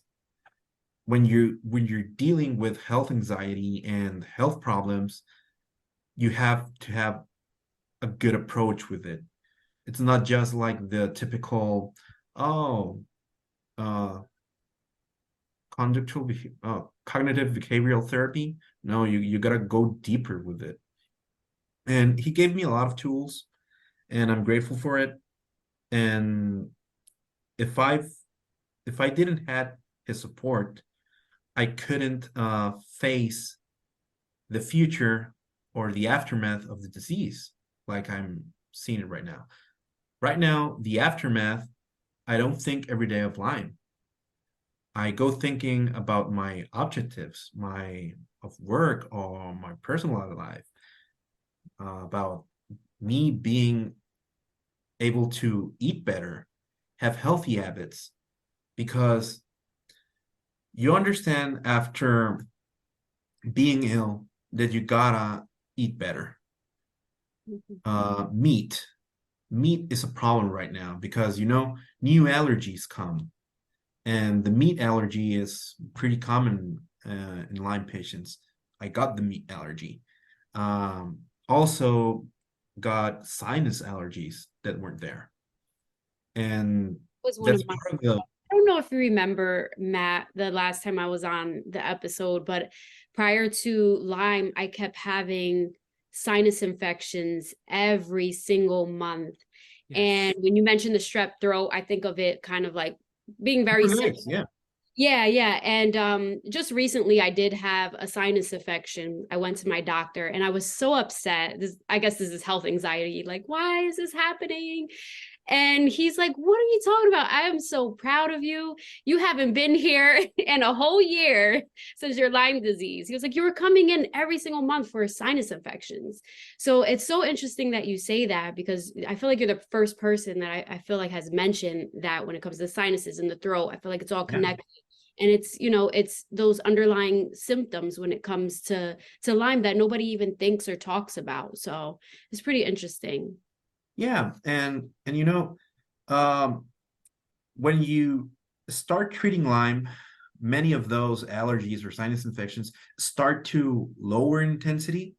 Speaker 3: when you're dealing with health anxiety and health problems, you have to have a good approach with it. It's not just like the typical, oh, uh, cognitive behavioral therapy. No, you gotta go deeper with it. And he gave me a lot of tools, and I'm grateful for it. And if I didn't have his support, I couldn't face the future or the aftermath of the disease like I'm seeing it right now. Right now, the aftermath, I don't think every day of Lyme. I go thinking about my objectives, my of work or my personal life, about me being able to eat better, have healthy habits, because you understand after being ill that you gotta eat better. Meat is a problem right now because new allergies come, and the meat allergy is pretty common in Lyme patients. I got the meat allergy. Also got sinus allergies that weren't there, and
Speaker 2: Was one
Speaker 3: that's
Speaker 2: of my
Speaker 3: part of the.
Speaker 2: I don't know if you remember, Matt, the last time I was on the episode, but prior to Lyme, I kept having sinus infections every single month.
Speaker 1: Yes.
Speaker 2: And when you mentioned the strep throat, I think of it kind of like being very
Speaker 3: Nice,
Speaker 2: simple.
Speaker 3: yeah.
Speaker 2: Yeah. And just recently I did have a sinus infection. I went to my doctor and I was so upset. I guess this is health anxiety. Like, why is this happening? And he's like, what are you talking about? I am so proud of you. You haven't been here in a whole year since your Lyme disease. He was like, you were coming in every single month for sinus infections. So it's so interesting that you say that, because I feel like you're the first person that I feel like has mentioned that when it comes to sinuses in the throat. I feel like it's all connected. And it's those underlying symptoms when it comes to Lyme that nobody even thinks or talks about. So it's pretty interesting.
Speaker 3: Yeah, and um, when you start treating Lyme, many of those allergies or sinus infections start to lower intensity.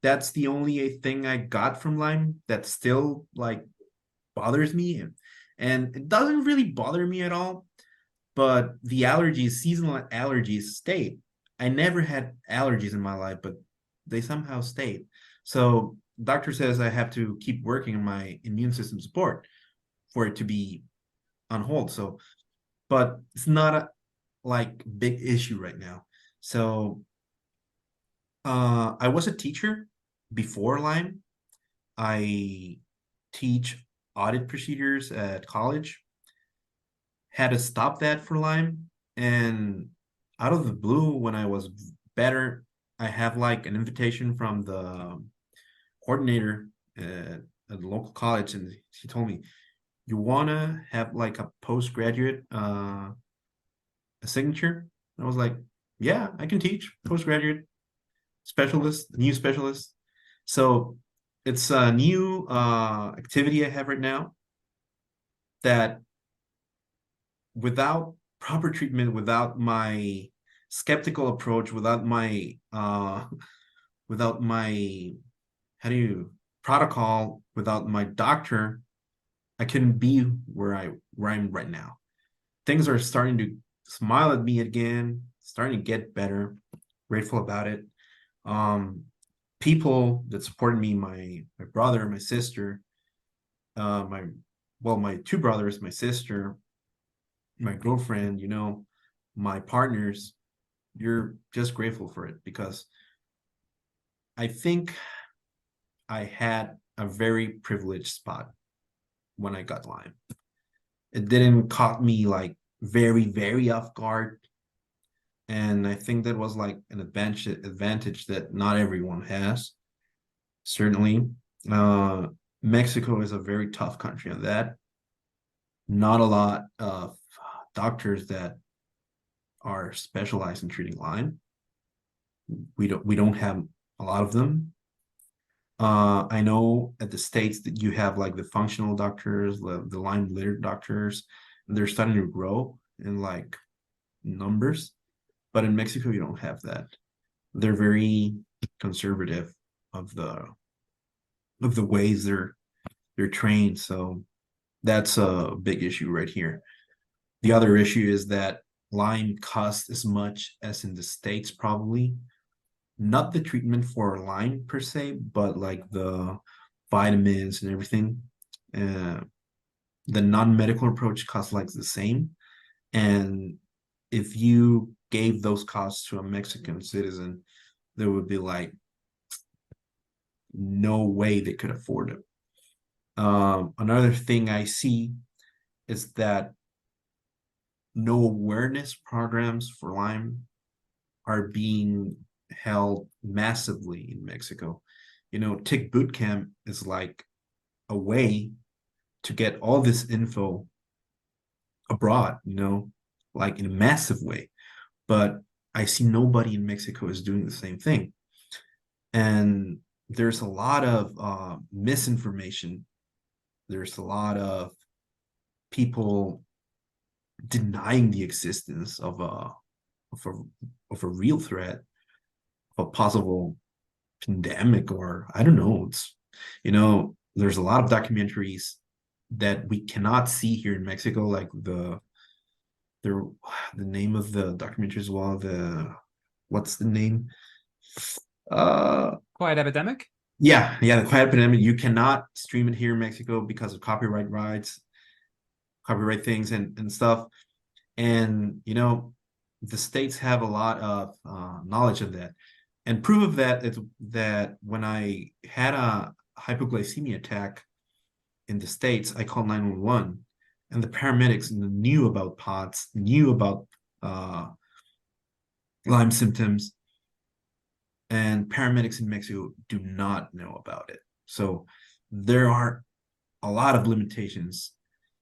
Speaker 3: That's the only thing I got from Lyme that still like bothers me, and it doesn't really bother me at all. But the allergies, seasonal allergies, stayed. I never had allergies in my life, but they somehow stayed. So doctor says I have to keep working on my immune system support, for it to be on hold. So, but it's not a like big issue right now. So I was a teacher before Lyme. I teach audit procedures at college. Had to stop that for Lyme, and out of the blue, when I was better, I have like an invitation from the coordinator at the local college, and he told me, "You wanna have like a postgraduate a signature?" And I was like, "Yeah, I can teach postgraduate specialist, new specialist." So it's a new activity I have right now that without proper treatment, without my skeptical approach, without my how do you protocol, without my doctor, I couldn't be where I'm right now. Things are starting to smile at me again, starting to get better. Grateful about it. People that supported me, my brother, my sister, my two brothers, my sister, my girlfriend, my partners, you're just grateful for it, because I think I had a very privileged spot when I got Lyme. It didn't caught me like very, very off guard. And I think that was like an advantage that not everyone has. Certainly. Mexico is a very tough country on that. Not a lot of doctors that are specialized in treating Lyme. We don't have a lot of them. I know at the States that you have like the functional doctors, the Lyme literate doctors, and they're starting to grow in like numbers. But in Mexico, you don't have that. They're very conservative of the ways they're trained. So that's a big issue right here. The other issue is that Lyme costs as much as in the States, probably. Not the treatment for Lyme per se, but like the vitamins and everything. The non-medical approach costs like the same. And if you gave those costs to a Mexican citizen, there would be like no way they could afford it. Another thing I see is that no awareness programs for Lyme are being held massively in Mexico. Tick boot camp is like a way to get all this info abroad, like in a massive way. But I see nobody in Mexico is doing the same thing. And there's a lot of misinformation. There's a lot of people denying the existence of a real threat, of a possible pandemic, or I don't know. There's a lot of documentaries that we cannot see here in Mexico, like the name of the documentary as well. What's the name?
Speaker 1: Quiet epidemic.
Speaker 3: Yeah, the quiet epidemic. You cannot stream it here in Mexico because of copyright rights, copyright things and stuff. And the states have a lot of knowledge of that. And proof of that is that when I had a hypoglycemia attack in the States, I called 911, and the paramedics knew about POTS, knew about Lyme symptoms, and paramedics in Mexico do not know about it. So there are a lot of limitations,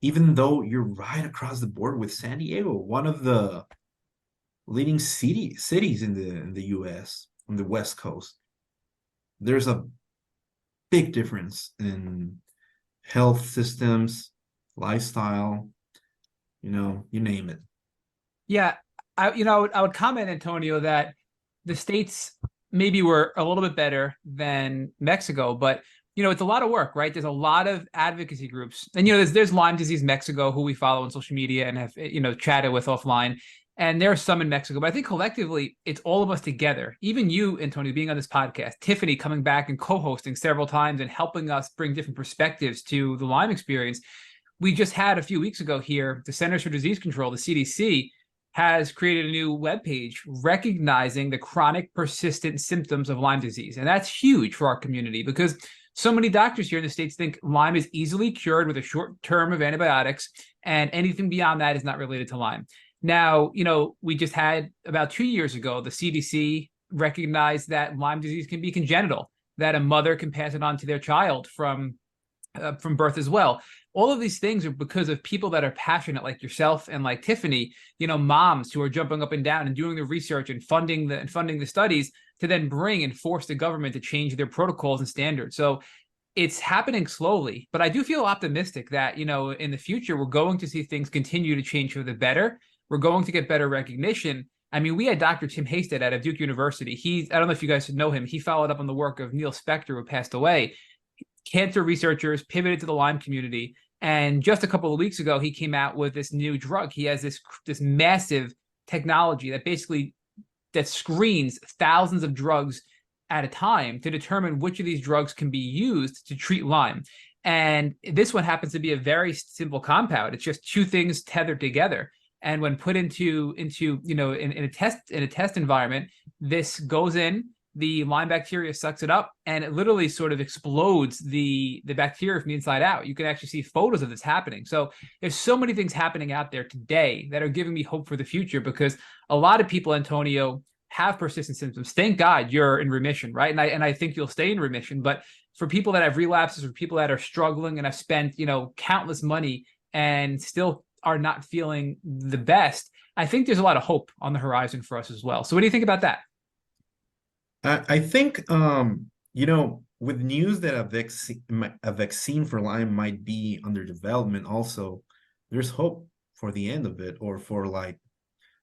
Speaker 3: even though you're right across the board with San Diego, one of the leading cities in the US on the West Coast. There's a big difference in health systems, lifestyle, you name it.
Speaker 1: Yeah, I would comment, Antonio, that the states maybe were a little bit better than Mexico, but it's a lot of work, right? There's a lot of advocacy groups, and there's Lyme Disease Mexico, who we follow on social media and have chatted with offline, and there are some in Mexico. But I think collectively, it's all of us together. Even you, Antonio, being on this podcast, Tiffany coming back and co-hosting several times and helping us bring different perspectives to the Lyme experience. we just had a few weeks ago here, the Centers for Disease Control, the CDC, has created a new webpage recognizing the chronic persistent symptoms of Lyme disease. And that's huge for our community because so many doctors here in the States think Lyme is easily cured with a short term of antibiotics, and anything beyond that is not related to Lyme. Now, we just had about 2 years ago, the CDC recognized that Lyme disease can be congenital, that a mother can pass it on to their child from birth as well. All of these things are because of people that are passionate like yourself and like Tiffany, moms who are jumping up and down and doing the research and funding the studies to then bring and force the government to change their protocols and standards. So it's happening slowly, but I do feel optimistic that, in the future, we're going to see things continue to change for the better. We're going to get better recognition. I mean, we had Dr. Tim Hasted out of Duke University. I don't know if you guys know him. He followed up on the work of Neil Spector, who passed away. Cancer researchers pivoted to the Lyme community. And just a couple of weeks ago, he came out with this new drug. He has this massive technology that screens thousands of drugs at a time to determine which of these drugs can be used to treat Lyme. And this one happens to be a very simple compound. It's just two things tethered together. And when put into in a test environment, this goes in. The Lyme bacteria sucks it up, and it literally sort of explodes the bacteria from the inside out. You can actually see photos of this happening. So there's so many things happening out there today that are giving me hope for the future, because a lot of people, Antonio, have persistent symptoms. Thank God you're in remission, right? And I think you'll stay in remission. But for people that have relapses, or people that are struggling and have spent countless money and still are not feeling the best, I think there's a lot of hope on the horizon for us as well. So what do you think about that?
Speaker 3: I think, with news that a vaccine for Lyme might be under development, also, there's hope for the end of it, or for like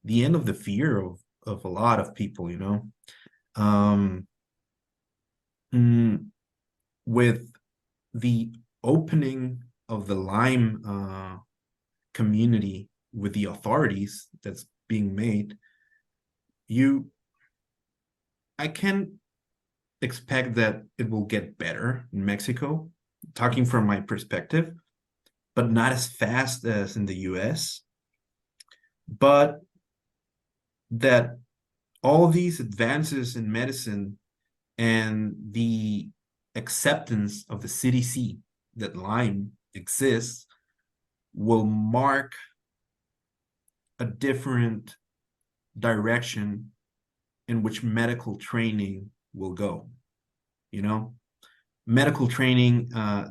Speaker 3: the end of the fear of a lot of people, with the opening of the Lyme community with the authorities that's being made, I can expect that it will get better in Mexico, talking from my perspective, but not as fast as in the US. But that all these advances in medicine and the acceptance of the CDC that Lyme exists will mark a different direction in which medical training will go. Medical training,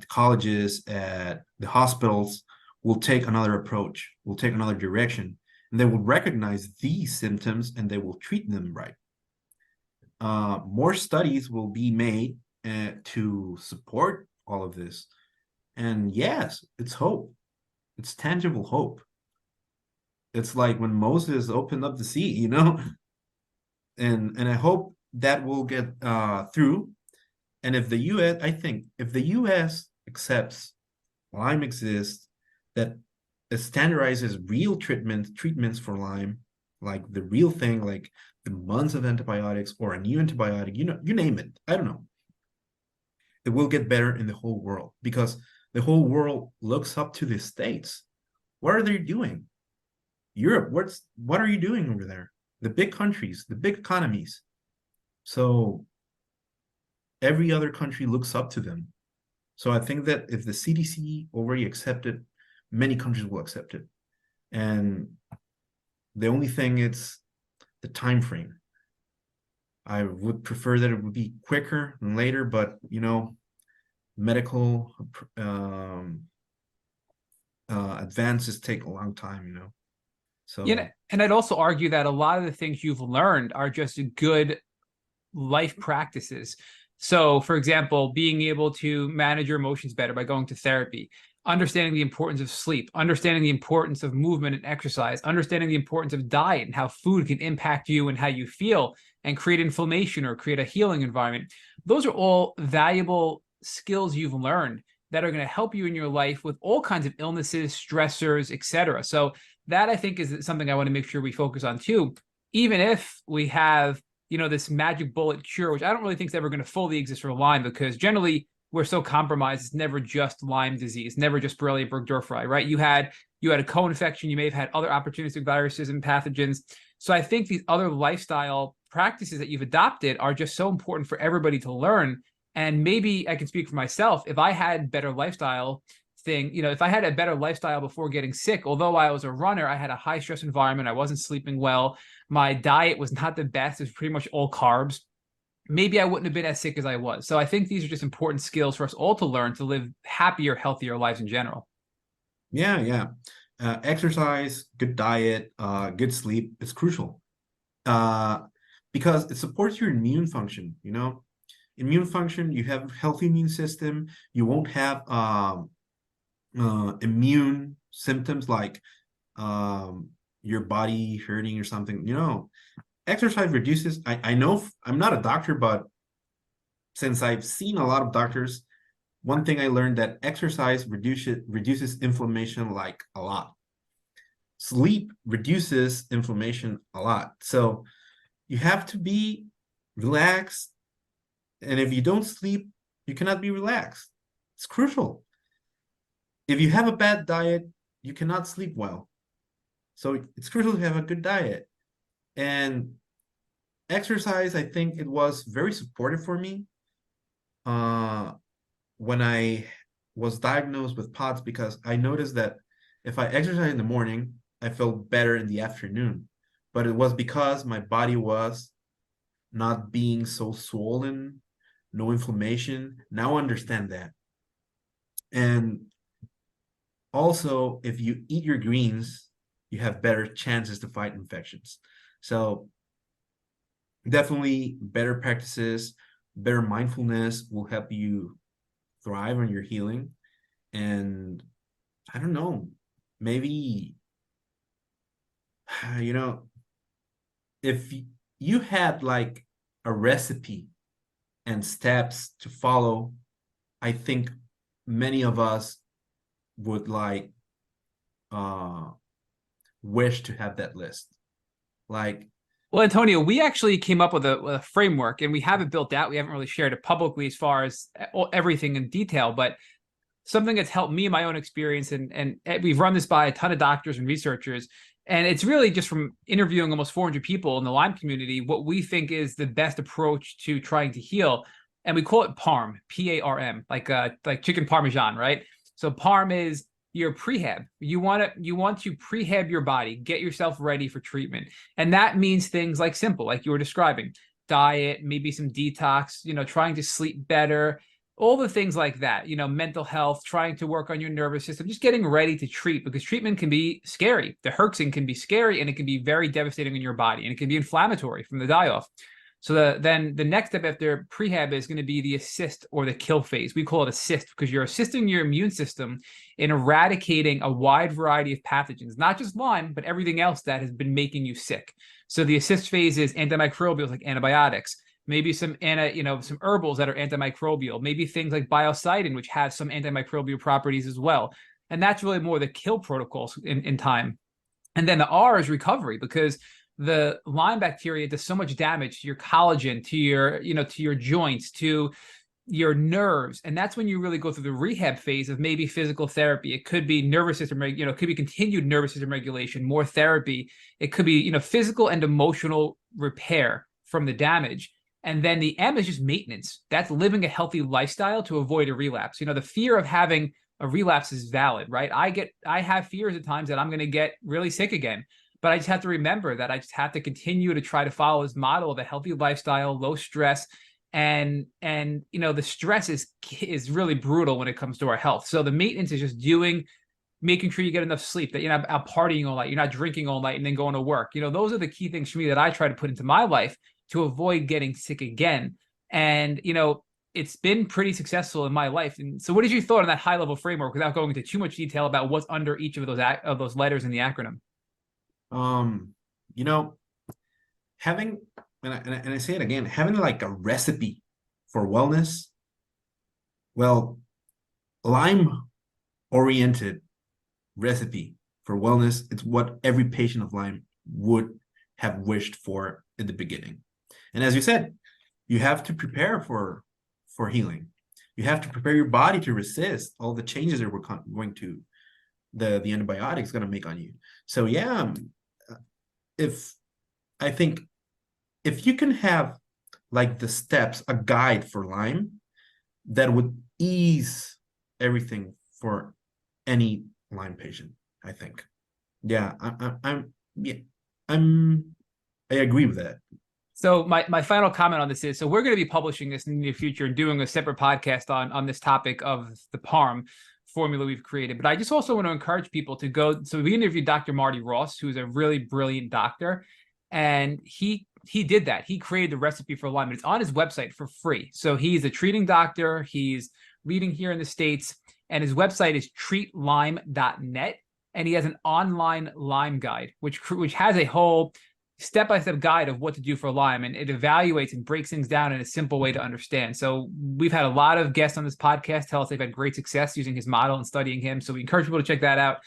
Speaker 3: colleges, at the hospitals will take another approach, will take another direction, and they will recognize these symptoms and they will treat them right. More studies will be made to support all of this. And yes, it's hope. It's tangible hope. It's like when Moses opened up the sea, And I hope that will get through. And if the U.S., I think, if the U.S. accepts Lyme exists, that it standardizes real treatments for Lyme, like the real thing, like the months of antibiotics or a new antibiotic, you name it. I don't know. It will get better in the whole world, because the whole world looks up to the States. What are they doing? Europe, what are you doing over there? The big countries, the big economies. So every other country looks up to them. So I think that if the CDC already accepted, many countries will accept it. And the only thing is the time frame. I would prefer that it would be quicker than later, but medical advances take a long time, So
Speaker 1: Yeah, and I'd also argue that a lot of the things you've learned are just good life practices. So, for example, being able to manage your emotions better by going to therapy, understanding the importance of sleep, understanding the importance of movement and exercise, understanding the importance of diet and how food can impact you and how you feel and create inflammation or create a healing environment. Those are all valuable skills you've learned that are going to help you in your life with all kinds of illnesses, stressors, etc. So that, I think, is something I want to make sure we focus on too, even if we have, this magic bullet cure, which I don't really think is ever going to fully exist for Lyme, because generally we're so compromised. It's never just Lyme disease, never just Borrelia burgdorferi, right? You had a co-infection, you may have had other opportunistic viruses and pathogens. So I think these other lifestyle practices that you've adopted are just so important for everybody to learn. And maybe I can speak for myself. If I had better lifestyle if I had a better lifestyle before getting sick, although I was a runner, I had a high stress environment. I wasn't sleeping well. My diet was not the best. It was pretty much all carbs. Maybe I wouldn't have been as sick as I was. So I think these are just important skills for us all to learn to live happier, healthier lives in general.
Speaker 3: Yeah. Exercise, good diet, good sleep, it's crucial. Because it supports your immune function, Immune function, you have a healthy immune system, you won't have immune symptoms like your body hurting or something. Exercise reduces, I know I'm not a doctor, but since I've seen a lot of doctors, one thing I learned that exercise reduces inflammation like a lot. Sleep reduces inflammation a lot. So you have to be relaxed. And if you don't sleep, you cannot be relaxed. It's crucial. If you have a bad diet, you cannot sleep well. So it's crucial to have a good diet. And exercise, I think it was very supportive for me when I was diagnosed with POTS, because I noticed that if I exercise in the morning, I felt better in the afternoon. But it was because my body was not being so swollen, no inflammation. Now I understand that. And also, if you eat your greens, you have better chances to fight infections. So definitely better practices, better mindfulness will help you thrive on your healing. And I don't know, maybe, if you had like a recipe and steps to follow, I think many of us would wish to have that list.
Speaker 1: Well, Antonio, we actually came up with a framework, and we have it built out. We haven't really shared it publicly as far as everything in detail, but something that's helped me in my own experience, and we've run this by a ton of doctors and researchers, and it's really just from interviewing almost 400 people in the Lyme community, what we think is the best approach to trying to heal. And we call it PARM, P-A-R-M, like chicken Parmesan, right? So PARM is your prehab. You want to prehab your body, get yourself ready for treatment. And that means things like simple, like you were describing, diet, maybe some detox, trying to sleep better, all the things like that, mental health, trying to work on your nervous system, just getting ready to treat, because treatment can be scary. The herxing can be scary, and it can be very devastating in your body, and it can be inflammatory from the die-off. So then the next step after prehab is going to be the assist or the kill phase. We call it assist because you're assisting your immune system in eradicating a wide variety of pathogens, not just Lyme, but everything else that has been making you sick. So the assist phase is antimicrobials like antibiotics, maybe some herbals that are antimicrobial, maybe things like biocidin, which have some antimicrobial properties as well. And that's really more the kill protocols in time. And then the R is recovery, because the Lyme bacteria does so much damage to your collagen, to your joints, to your nerves. And that's when you really go through the rehab phase of maybe physical therapy. It could be nervous system, it could be continued nervous system regulation, more therapy. It could be, physical and emotional repair from the damage. And then the M is just maintenance. That's living a healthy lifestyle to avoid a relapse. The fear of having a relapse is valid, right? I have fears at times that I'm going to get really sick again. But I just have to remember that I just have to continue to try to follow this model of a healthy lifestyle, low stress, and the stress is really brutal when it comes to our health. So the maintenance is just making sure you get enough sleep, that you're not out partying all night, you're not drinking all night and then going to work. Those are the key things for me that I try to put into my life to avoid getting sick again. And it's been pretty successful in my life. And so, what is your thought on that high level framework, without going into too much detail about what's under each of those letters in the acronym?
Speaker 3: Having, and I say it again, having like a recipe for wellness, well, Lyme-oriented recipe for wellness, it's what every patient of Lyme would have wished for in the beginning. And as you said, you have to prepare for healing. You have to prepare your body to resist all the changes that we're going to the antibiotics going to make on you. So yeah, if I think if you can have like the steps, a guide for Lyme, that would ease everything for any Lyme patient, I think. Yeah, I agree with that.
Speaker 1: So my final comment on this is, so we're going to be publishing this in the near future and doing a separate podcast on this topic of the PARM formula we've created. But I just also want to encourage people to go. So we interviewed Dr. Marty Ross, who's a really brilliant doctor, and he did that. He created the recipe for Lyme. It's on his website for free. So he's a treating doctor. He's leading here in the States, and his website is treatlyme.net. And he has an online Lyme guide, which has a whole step-by-step guide of what to do for Lyme, and it evaluates and breaks things down in a simple way to understand. So we've had a lot of guests on this podcast tell us they've had great success using his model and studying him. So we encourage people to check that out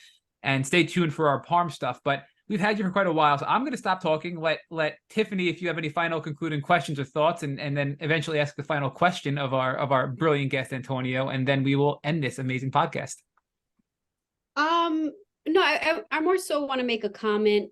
Speaker 1: and stay tuned for our PARM stuff. But we've had you for quite a while, so I'm going to stop talking. Let Tiffany, if you have any final concluding questions or thoughts, and then eventually ask the final question of our brilliant guest Antonio, and then we will end this amazing podcast.
Speaker 2: No, I more so want to make a comment,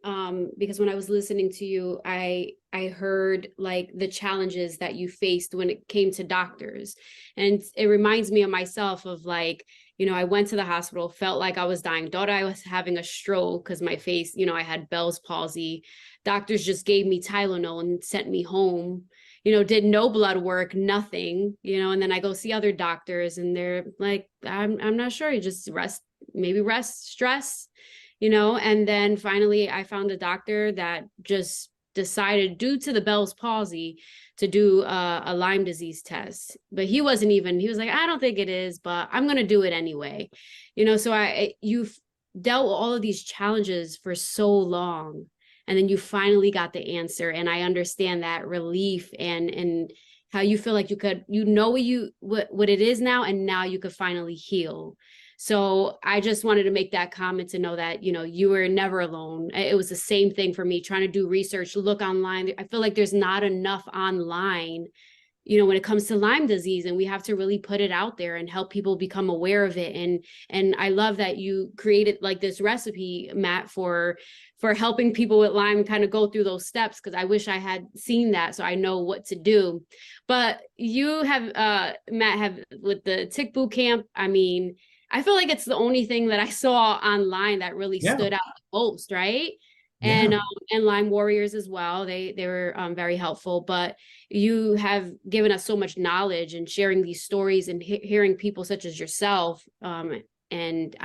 Speaker 2: because when I was listening to you, I heard like the challenges that you faced when it came to doctors. And it reminds me of myself of like, I went to the hospital, felt like I was dying, thought I was having a stroke because my face, I had Bell's palsy. Doctors just gave me Tylenol and sent me home, did no blood work, nothing, and then I go see other doctors and they're like, I'm not sure, you just rest, stress, and then finally I found a doctor that just decided, due to the Bell's palsy, to do a Lyme disease test. But he was like, I don't think it is, but I'm going to do it anyway. So you've dealt with all of these challenges for so long, and then you finally got the answer. And I understand that relief and how you feel like you could, what it is now, and now you could finally heal. So I just wanted to make that comment to know that, you were never alone. It was the same thing for me, trying to do research, look online. I feel like there's not enough online, when it comes to Lyme disease, and we have to really put it out there and help people become aware of it. And I love that you created like this recipe, Matt, for helping people with Lyme kind of go through those steps, because I wish I had seen that so I know what to do. But you have, Matt, with the tick boot camp, I feel like it's the only thing that I saw online that really stood out the most, right? And Lyme Warriors as well. They were very helpful. But you have given us so much knowledge and sharing these stories and hearing people such as yourself. And it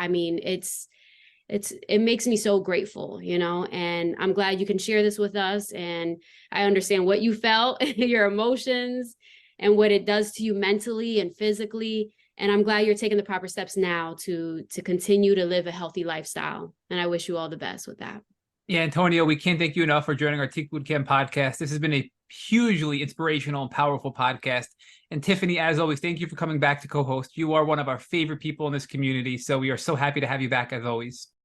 Speaker 2: makes me so grateful, and I'm glad you can share this with us. And I understand what you felt, your emotions, and what it does to you mentally and physically. And I'm glad you're taking the proper steps now to continue to live a healthy lifestyle. And I wish you all the best with that.
Speaker 1: Yeah, Antonio, we can't thank you enough for joining our Tick Boot Camp podcast. This has been a hugely inspirational and powerful podcast. And Tiffany, as always, thank you for coming back to co-host. You are one of our favorite people in this community, so we are so happy to have you back as always.